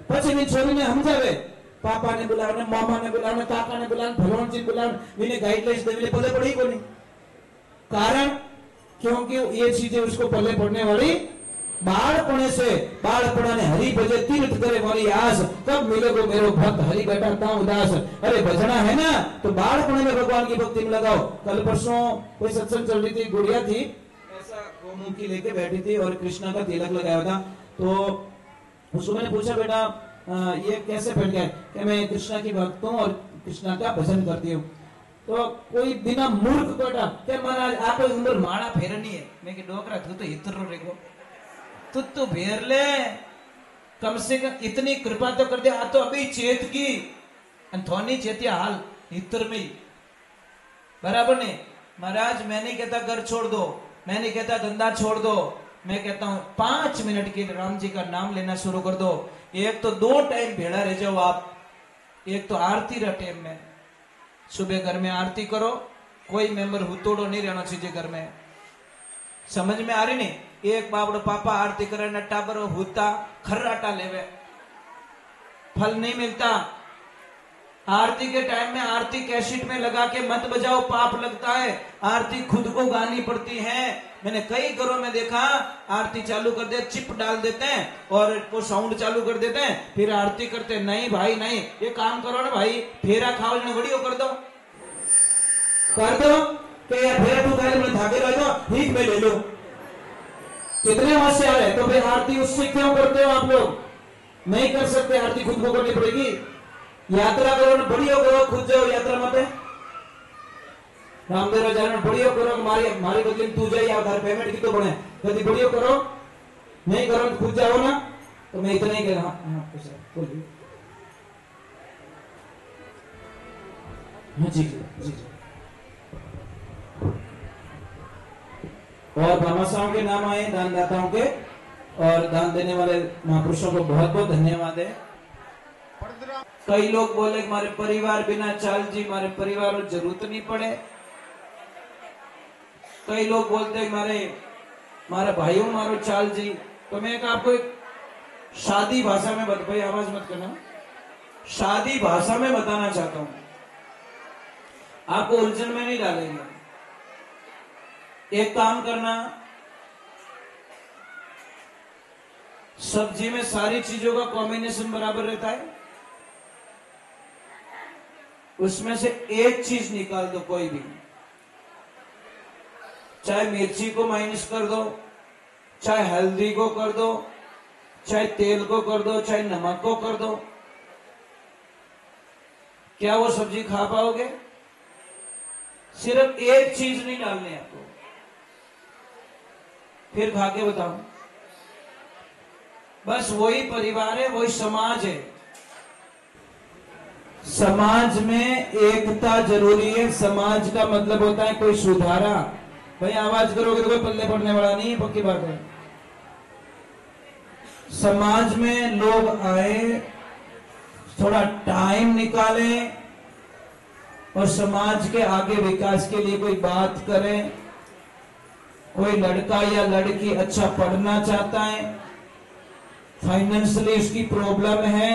પછી ની છોરીને સમજાવે, પાપાને બોલાવે, મામાને બોલાવે, કાકાને બોલાવે, ભગવાનજી બોલાવે, એને ગાઈડલાइंस देवे पल्ले पड़ी को नहीं। कारण क्योंकि ये चीजें उसको पल्ले पड़ने वाली बालपणे से, बालपणा ने हरि भजे तीर्थ करे वाली आस, कब मिलेगो मेरो भक्त हरि बैठा ता उदास। अरे भजना है ना तो बालपणे में भगवान की भक्ति में लगाओ। कल परसों कोई सत्संग चल रही थी, गुड़िया थी ऐसा गोमुखी लेके बैठी थी और कृष्णा का तिलक लगाया था। तो उसको मैंने पूछा, बेटा ये कैसे बैठ गया? कि मैं कृष्णा की भक्त हूँ और कृष्णा का भजन करती हूँ। तो कोई बिना मूर्ख बेटा क्या महाराज आप उम्र माड़ा फेरनी है? मैं कि डोकरा तू तो इतरो रेगो, तू तो फेर ले, कम से कम इतनी कृपा तो कर दे। आ तो अभी चेत की थोनी चेतिया हाल इतर में बराबर नहीं। महाराज मैं नहीं कहता घर छोड़ दो, मैं नहीं कहता धंधा छोड़ दो, मैं कहता हूं 5 मिनट के राम जी का नाम लेना शुरू कर दो। एक तो 2 टाइम भेड़ा रह जाओ आप। एक तो आरती रा टाइम में, सुबह घर में आरती करो, कोई मेंबर हुतोड़ो नहीं रहना चाहिए घर में। समझ में आ रही नहीं? एक बाबड़ो पापा आरती करे न टाबरो हुता खर्राटा लेवे, फल नहीं मिलता। आरती के टाइम में आरती कैसेट में लगा के मत बजाओ, पाप लगता है। आरती खुद को गानी पड़ती है। मैंने कई घरों में देखा, आरती चालू कर दे, चिप डाल देते हैं और वो साउंड चालू कर देते हैं, फिर आरती करते हैं। नहीं भाई नहीं, ये काम करो ना भाई, फेरा खाओ ने बड़ी कर दो कि यार फेरा तू खाए मैं धागे रह दो, ठीक में ले लो। कितने होशियार है। तो फिर आरती उससे क्यों करते हो आप लोग? नहीं कर सकते, आरती खुद को करनी पड़ेगी। यात्रा करो ना, बढ़िया करो, खुद जाओ यात्रा मत है। रामदेव राजा बढ़िया करो, मारी बदले तू जाए या घर पेमेंट की तो बढ़े, यदि बढ़िया करो, नहीं करो खुद जाओ ना। तो मैं इतना ही कह रहा हूँ। जी जी जी। और भामाशाहों के नाम आए, दानदाताओं के, और दान देने वाले महापुरुषों को बहुत बहुत धन्यवाद है। कई लोग बोले मारे परिवार बिना चाल जी, मारे परिवार को जरूरत नहीं पड़े। कई लोग बोलते मारे भाइयों मारो चाल जी। तो मैं आपको एक शादी भाषा में भाई आवाज मत करना, शादी भाषा में बताना चाहता हूं, आपको उलझन में नहीं डालेंगे। एक काम करना, सब्जी में सारी चीजों का कॉम्बिनेशन बराबर रहता है, उसमें से एक चीज निकाल दो, कोई भी, चाहे मिर्ची को माइनस कर दो, चाहे हल्दी को कर दो, चाहे तेल को कर दो, चाहे नमक को कर दो, क्या वो सब्जी खा पाओगे? सिर्फ एक चीज नहीं डालनी आपको, फिर खा के बताओ। बस वही परिवार है, वही समाज है। समाज में एकता जरूरी है। समाज का मतलब होता है कोई सुधारा। भाई आवाज करोगे तो कोई पल्ले पड़ने वाला नहीं है, पक्की बात है। समाज में लोग आए, थोड़ा टाइम निकालें और समाज के आगे विकास के लिए कोई बात करें। कोई लड़का या लड़की अच्छा पढ़ना चाहता है, फाइनेंशियली उसकी प्रॉब्लम है,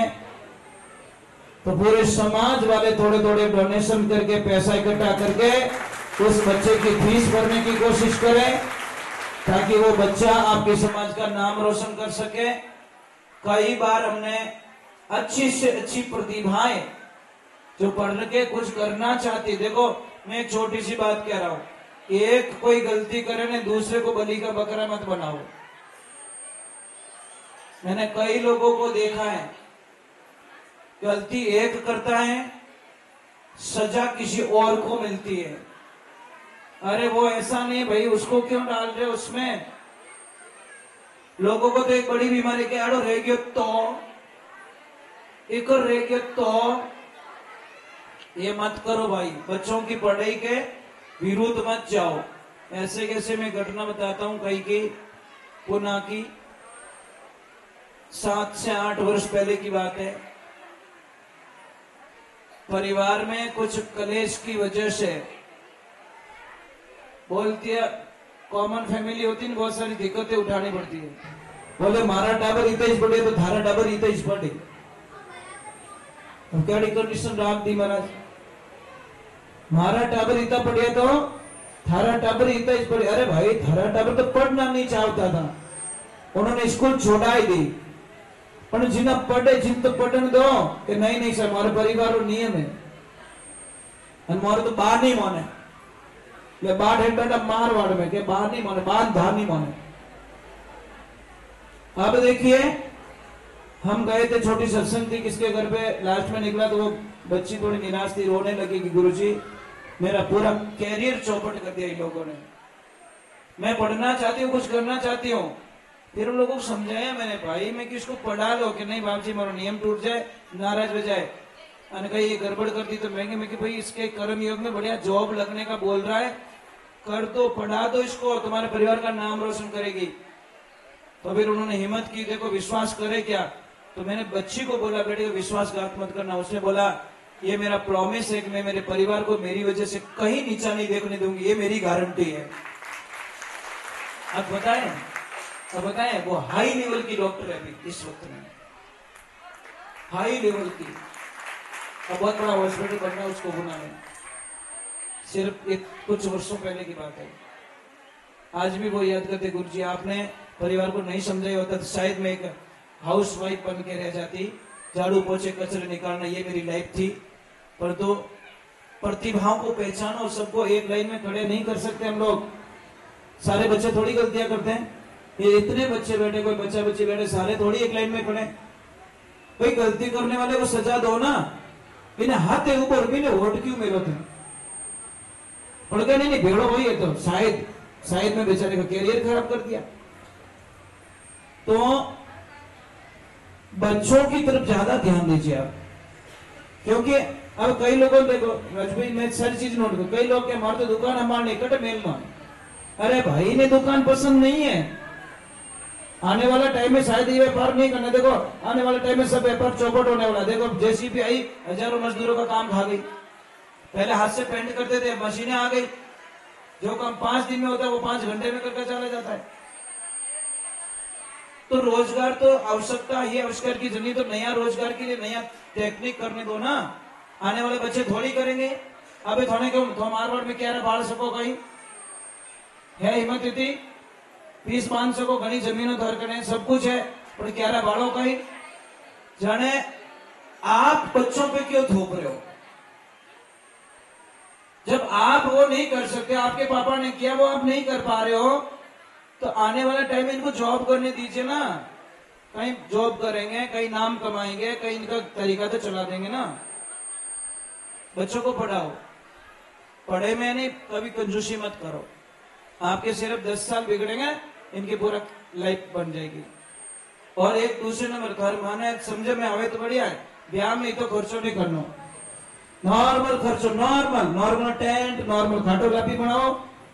तो पूरे समाज वाले थोड़े थोड़े डोनेशन करके, पैसा इकट्ठा करके उस बच्चे की फीस भरने की कोशिश करें, ताकि वो बच्चा आपके समाज का नाम रोशन कर सके। कई बार हमने अच्छी से अच्छी प्रतिभाएं जो पढ़ के कुछ करना चाहती, देखो मैं एक छोटी सी बात कह रहा हूं, एक कोई गलती करे ना, दूसरे को बलि का बकरा मत बनाओ। मैंने कई लोगों को देखा है, गलती एक करता है, सजा किसी और को मिलती है। अरे वो ऐसा नहीं भाई, उसको क्यों डाल रहे उसमें? लोगों को तो एक बड़ी बीमारी के आड़ो रह गयो तो एक और रह गयो तो ये मत करो भाई। बच्चों की पढ़ाई के विरुद्ध मत जाओ। ऐसे कैसे मैं घटना बताता हूं, कई की पुना की 7 से 8 वर्ष पहले की बात है। परिवार में कुछ कलेश की वजह से, बोलती है कॉमन फैमिली होती है, बहुत सारी दिक्कतें उठानी पड़ती है। बोले मारा टाबर इतना पड़े तो थारा टाबर इतना पड़े। क्या कंडीशन राम दी महाराज, मारा टाबर इतना पड़े तो थारा टाबर इतना पड़े। अरे भाई थारा टाबर तो पढ़ना नहीं चाहता था, उन्होंने स्कूल छोड़ा ही दी, पर जिन्हें पढ़े जिन तो पढ़ने दो कि नहीं नहीं सर हमारे परिवार नियम है, हमारे तो बाहर नहीं माने, बाढ़ है बेटा मारवाड़ में के बाहर नहीं माने, बांध धार नहीं माने। अब देखिए हम गए थे, छोटी सत्संग थी किसके घर पे, लास्ट में निकला तो वो बच्ची थोड़ी निराश थी, रोने लगी कि गुरुजी मेरा पूरा कैरियर चौपट कर दिया इन लोगों ने, मैं पढ़ना चाहती हूँ, कुछ करना चाहती हूँ। फिर उन लोगों को समझाया मैंने, भाई मैं किसको पढ़ा लो कि नहीं बाप जी मेरा नियम टूट जाए, नाराज हो जाए। मैंने कहा ये गड़बड़ कर दी तो महंगे में कि भाई इसके कर्म योग में बढ़िया जॉब लगने का बोल रहा है, कर दो, पढ़ा दो इसको, तुम्हारे परिवार का नाम रोशन करेगी। तो फिर उन्होंने हिम्मत की, देखो विश्वास करे क्या। तो मैंने बच्ची को बोला बेटे विश्वासघात मत करना। उसने बोला ये मेरा प्रॉमिस है कि मैं मेरे परिवार को मेरी वजह से कहीं नीचा नहीं देखने दूंगी, ये मेरी गारंटी है। अब बताएं वो हाई लेवल की डॉक्टर है अभी इस वक्त में, हाई लेवल की। अब बहुत बड़ा हॉस्पिटल बन रहा है उसको गुना में, सिर्फ एक कुछ वर्षों पहले की बात है। आज भी वो याद करते, गुरुजी आपने परिवार को नहीं समझाया होता तो शायद मैं एक हाउस वाइफ बन के रह जाती, झाड़ू पोछे कचरे निकालना ये मेरी लाइफ थी। पर तो प्रतिभाओं को पहचानो और सबको एक लाइन में खड़े नहीं कर सकते हम लोग। सारे बच्चे थोड़ी गलतियां करते हैं, ये इतने बच्चे बैठे, कोई बच्चा बच्ची बैठे, सारे थोड़ी एक लाइन में खड़े। कोई गलती करने वाले को सजा दो ना, बिना हाथ ऊपर भी वोट क्यों मेरे थे पड़ गए, नहीं भेड़ो वही है तो शायद में बेचारे का कैरियर खराब कर दिया। तो बच्चों की तरफ ज्यादा ध्यान दीजिए आप, क्योंकि अब कई लोगों देखो भाई मैं सारी चीज नोट करूं, कई लोग क्या मारते दुकान हमारे निकट मेल में, अरे भाई ने दुकान पसंद नहीं है, आने वाला टाइम में शायद ये व्यापार नहीं करना। देखो आने वाले टाइम में सब व्यापार चौपट होने वाला। देखो जेसीबी आई, हजारों मजदूरों का काम खा गई। पहले हाथ से पेंट करते थे, मशीनें आ गई, जो काम 5 दिन में होता है वो 5 घंटे में करके चला जाता है। तो रोजगार तो आवश्यकता ये आविष्कार की जरूरत, तो नया रोजगार के लिए नया टेक्निक करने दो ना। आने वाले बच्चे थोड़ी करेंगे। अबे थोड़े क्यों तो मारवाड़ में क्या रहा, बाढ़ सको कहीं है हिम्मत इतनी 20-5 सको घनी जमीनों धर करें, सब कुछ है, पर क्या रहा बाड़ों कहीं जाने। आप बच्चों पे क्यों थोप रहे हो? जब आप वो नहीं कर सकते, आपके पापा ने किया वो आप नहीं कर पा रहे हो, तो आने वाला टाइम में इनको जॉब करने दीजिए ना। कहीं जॉब करेंगे, कहीं नाम कमाएंगे, कहीं इनका तरीका तो चला देंगे ना। बच्चों को पढ़ाओ, पढ़े में नहीं, कभी कंजूसी मत करो। आपके सिर्फ 10 साल बिगड़ेंगे, इनकी पूरा लाइफ बन जाएगी। और एक दूसरे नंबर घर माने समझे में आवे तो बढ़िया है, ब्याह में तो खर्चो नहीं करना, नॉर्मल खर्चो, नॉर्मल टेंट, नॉर्मल खाटो लापी बनाओ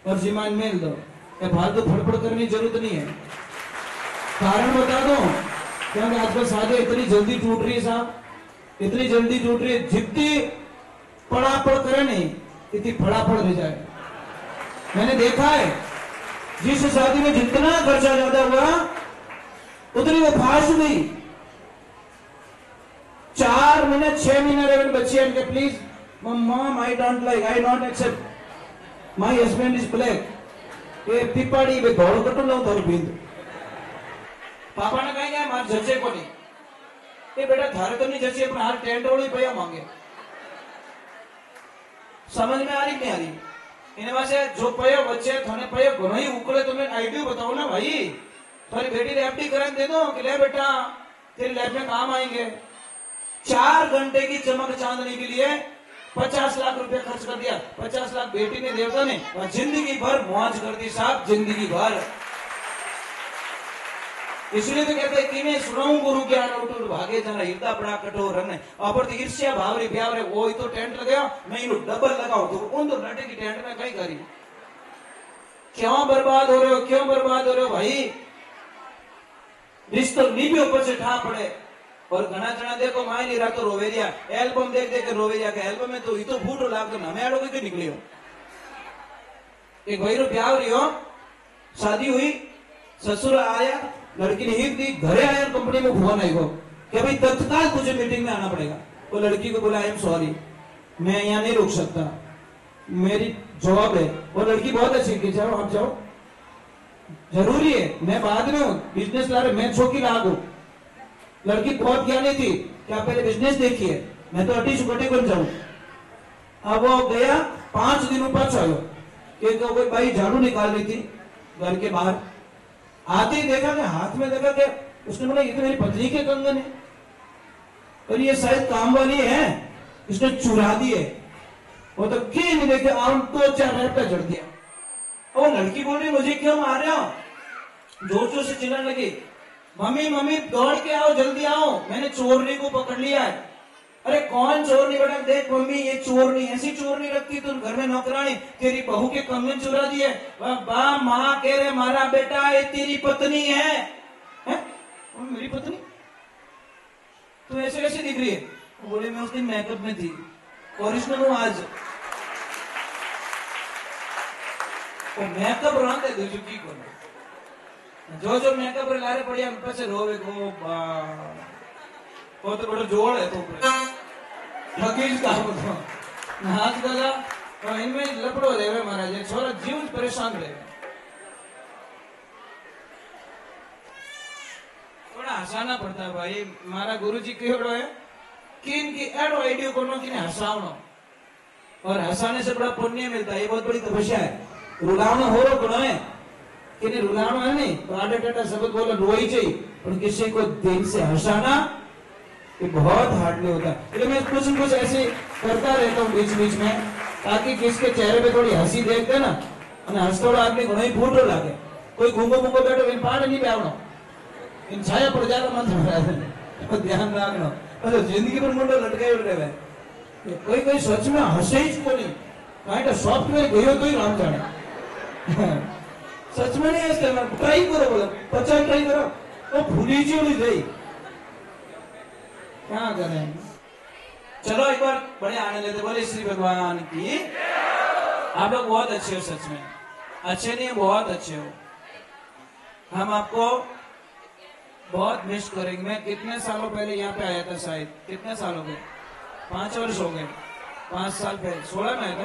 और जिमान मेल दो। फालतू फड़फड़ करने की जरूरत नहीं है। कारण बता दो, क्योंकि आजकल शादी इतनी जल्दी टूट रही है साहब, इतनी जल्दी टूट रही है, जितनी पड़ापड़ करे नहीं इतनी फड़ाफड़ हो जाए। मैंने देखा है जिस शादी में जितना खर्चा ज्यादा हुआ उतनी वो फास्ट हुई। 4 महीने 6 महीने रहे बच्चे इनके, please mom I don't like, I not accept, my husband is black, ये पिपाड़ी में दौड़ कटो ना दौड़ बिंद। पापा ने कहा मार जचे को नहीं, ये बेटा थारे तो नहीं जचे, अपना हार टेंट वालों ही पैया मांगे। समझ में आ रही नहीं आ रही? इन्हें वैसे जो पयो बच्चे थोड़े पयो घणो ही उकले, तुम्हें आइडिया बताओ ना भाई। तुम्हारी बेटी ने एफडी कराने दे दो कि ले बेटा तेरी लाइफ में काम आएंगे। 4 घंटे की चमक चांदनी के लिए 50 लाख रुपए खर्च कर दिया। 50 लाख बेटी ने देवता ने और जिंदगी भर मौज कर दी साहब, जिंदगी भर। इसलिए तो कहते हैं कि मैं सुनाऊं गुरु ज्ञान उठ भागे जरा हिरदा बड़ा कठोर रन और ईर्ष्या भावरी ब्यावरे वो ही तो टेंट लगाया, मैं इनो डबल लगाओ तो उन तो लटे की टेंट में कहीं करी। क्यों बर्बाद हो रहे हो, क्यों बर्बाद हो रहे हो भाई? रिश्तो नी भी ऊपर से ठा पड़े। और घना जना देखो माए नहीं रहा तो रोवेरिया एल्बम देख देख के रोवेरिया के एल्बम में तो ये तो फूटो लाग तो हमें आड़ो के निकली हो। एक भाई रो ब्याह रही हो, शादी हुई, ससुर आया, लड़की ने हिट दी, घरे आया, कंपनी में फोन आई को कि भाई तत्काल तुझे मीटिंग में आना पड़ेगा। वो लड़की को बोला आई एम सॉरी, मैं यहाँ नहीं रुक सकता, मेरी जॉब है। वो लड़की बहुत अच्छी की, जाओ आप जाओ, जरूरी है, मैं बाद में हूँ, बिजनेस ला रहे, मैं छोकी लाग हूँ। लड़की बहुत ज्ञानी थी कि आप पहले बिजनेस देखिए, मैं तो अटी सुकटे बन जाऊं। अब वो गया, 5 दिन ऊपर आयो कि कोई भाई झाड़ू निकाल रही थी घर के बाहर, आते ही देखा कि हाथ में देखा कि उसने बोला ये तो मेरी पत्नी के कंगन है और ये शायद काम वाली है, इसने चुरा दिए। वो तो क्या नहीं देखे, आम 2-4 रैप का जड़ दिया। वो लड़की बोल रही मुझे क्यों मार रहे हो, जोर जोर से चिल्लाने लगी, मम्मी मम्मी दौड़ के आओ, जल्दी आओ, मैंने चोरनी को पकड़ लिया है। अरे कौन चोरनी बेटा, देख मम्मी ये चोरनी, ऐसी चोरनी रखती तुम घर में नौकरानी, तेरी बहू के कंगन चुरा दिए। बा माँ कह रहे मारा बेटा ये तेरी पत्नी है? मेरी पत्नी? तो ऐसे कैसे दिख रही है? बोले मैं उस दिन मेकअप में थी, ओरिजिनल हूँ आज। मेकअप रहते दो चुकी को जो मेकअप लारे पड़ी हम पे रोवे को वो तो बड़ा जोड़ है तो ठगी ज काम तो हाथ दादा तो इनमें लपड़ो देवे महाराज ये छोरा जीव परेशान रहे थोड़ा हसाना पड़ता है भाई मारा गुरुजी केवड़ो है कि इनकी एडो आइडियो को कि हसावनो और हसाने से बड़ा पुण्य मिलता है ये बहुत बड़ी तपस्या है रुलावनो हो रो गुण है कि नहीं रुलावनो है नहीं तो आडे टेटा शब्द बोलो रोई चाहिए पर किसी को दिल से हंसाना ये बहुत हार्डली होता है इसलिए मैं कुछ न कुछ ऐसे करता रहता हूँ बीच बीच में ताकि किसके चेहरे पे थोड़ी हंसी देखते ना हंसतोड़ो आदमी घणो ही फूटो लागे कोई घूंगो घूंगो बैठो इन पाड़ नहीं पावनो इन छाया पड़ जाएगा मन तो ध्यान रखना मतलब जिंदगी पर मुंडो लटकाए रहे कोई कोई सच में हंसे ही को नहीं काइंड सॉफ्टवेयर गयो तो ही राम जाने सच में नहीं हंसते मैं ट्राई करो बोला 50 ट्राई करो वो भूली जी उड़ी गई क्या करें चलो एक बार बड़े आनंद लेते बोले श्री भगवान की आप लोग बहुत अच्छे हो सच में अच्छे नहीं बहुत अच्छे हो हम आपको बहुत मिस करेंगे मैं कितने सालों पहले यहाँ पे आया था शायद कितने साल हो गए 5 वर्ष हो गए 5 साल पहले 16 में आए थे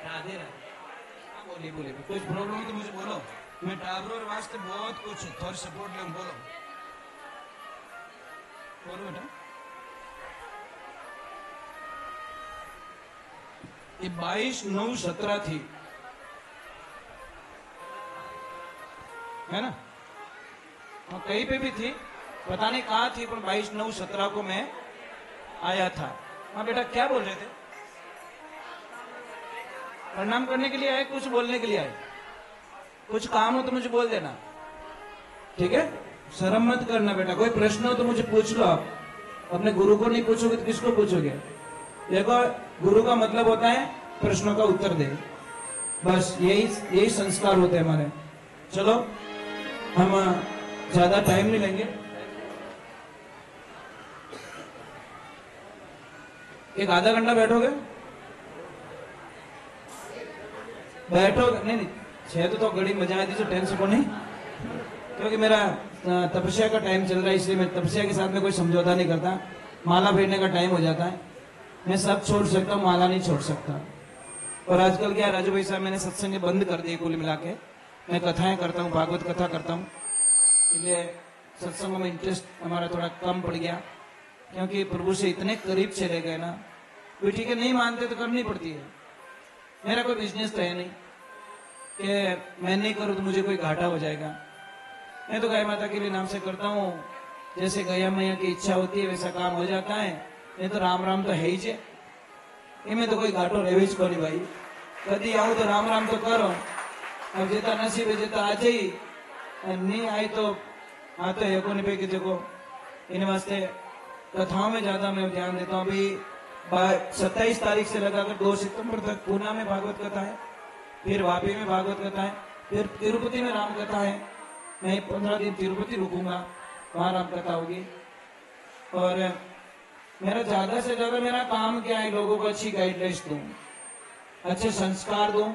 राधे राधे बोलिए बोलिए कुछ प्रॉब्लम है तो मुझे बोलो मैं टावर वास्ते बहुत कुछ थोड़ा सपोर्ट ले बोलो बोलो बेटा ये 22/9/17 थी है ना और कहीं पे भी थी पता नहीं कहाँ थी पर 22/9/17 को मैं आया था हाँ बेटा क्या बोल रहे थे प्रणाम करने के लिए आए कुछ बोलने के लिए आए कुछ काम हो तो मुझे बोल देना ठीक है शर्म मत करना बेटा कोई प्रश्न हो तो मुझे पूछ लो आप अपने गुरु को नहीं पूछोगे तो किसको पूछोगे देखो गुरु का मतलब होता है प्रश्नों का उत्तर दे बस यही संस्कार होते हैं हमारे चलो हम ज्यादा टाइम नहीं लेंगे एक आधा घंटा बैठोगे नहीं 6 तो घड़ी मजा आई थी तो टेंशन को नहीं क्योंकि मेरा तपस्या का टाइम चल रहा है इसलिए मैं तपस्या के साथ में कोई समझौता नहीं करता माला फेरने का टाइम हो जाता है मैं सब छोड़ सकता हूँ माला नहीं छोड़ सकता और आजकल क्या राजू भाई साहब मैंने सत्संग बंद कर दिए कुल मिला के मैं कथाएं करता हूँ भागवत कथा करता हूँ इसलिए सत्संगों में इंटरेस्ट हमारा थोड़ा कम पड़ गया क्योंकि प्रभु से इतने करीब चले गए ना कोई ठीक है नहीं मानते तो करनी पड़ती है मेरा कोई बिजनेस तो है नहीं कि मैं नहीं करूँ तो मुझे कोई घाटा हो जाएगा मैं तो गाय माता के लिए नाम से करता हूँ जैसे गया मैया की इच्छा होती है वैसा काम हो जाता है नहीं तो राम राम तो है ही जे इनमें तो कोई घाटो रहे को नहीं भाई कभी आऊँ तो राम तो करो अब जेता नसीब है जेता आ जाई नहीं आई तो आते है को नहीं पे कि देखो इन वास्ते कथाओं में ज्यादा मैं ध्यान देता हूँ अभी 27 तारीख से लगाकर 2 सितंबर तक पूना में भागवत कथा है फिर वापी में भागवत कथा है फिर तिरुपति में राम कथा है मैं 15 दिन तिरुपति रुकूंगा वहां राम कथा होगी और मेरा ज्यादा से ज्यादा मेरा काम क्या है लोगों को अच्छी गाइडलाइंस दूं अच्छे संस्कार दूं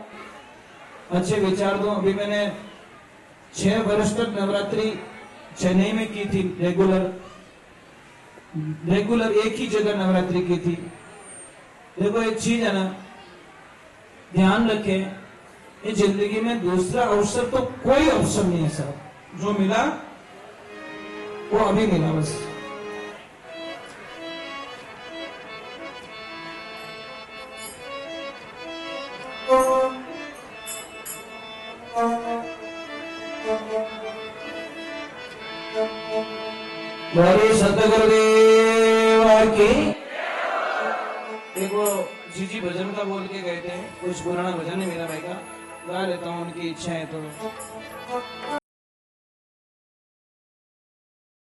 अच्छे विचार दूं अभी मैंने 6 वर्ष तक नवरात्रि चेन्नई में की थी रेगुलर एक ही जगह नवरात्रि की थी देखो एक चीज है ना ध्यान रखें ये जिंदगी में दूसरा अवसर तो कोई अवसर नहीं है साहब जो मिला वो अभी मिला बस बोले सतगुरुदेव की एक वो जीजी भजन का बोल के गए थे कुछ पुराना भजन है मेरा भाई का गा लेता हूँ उनकी इच्छा है तो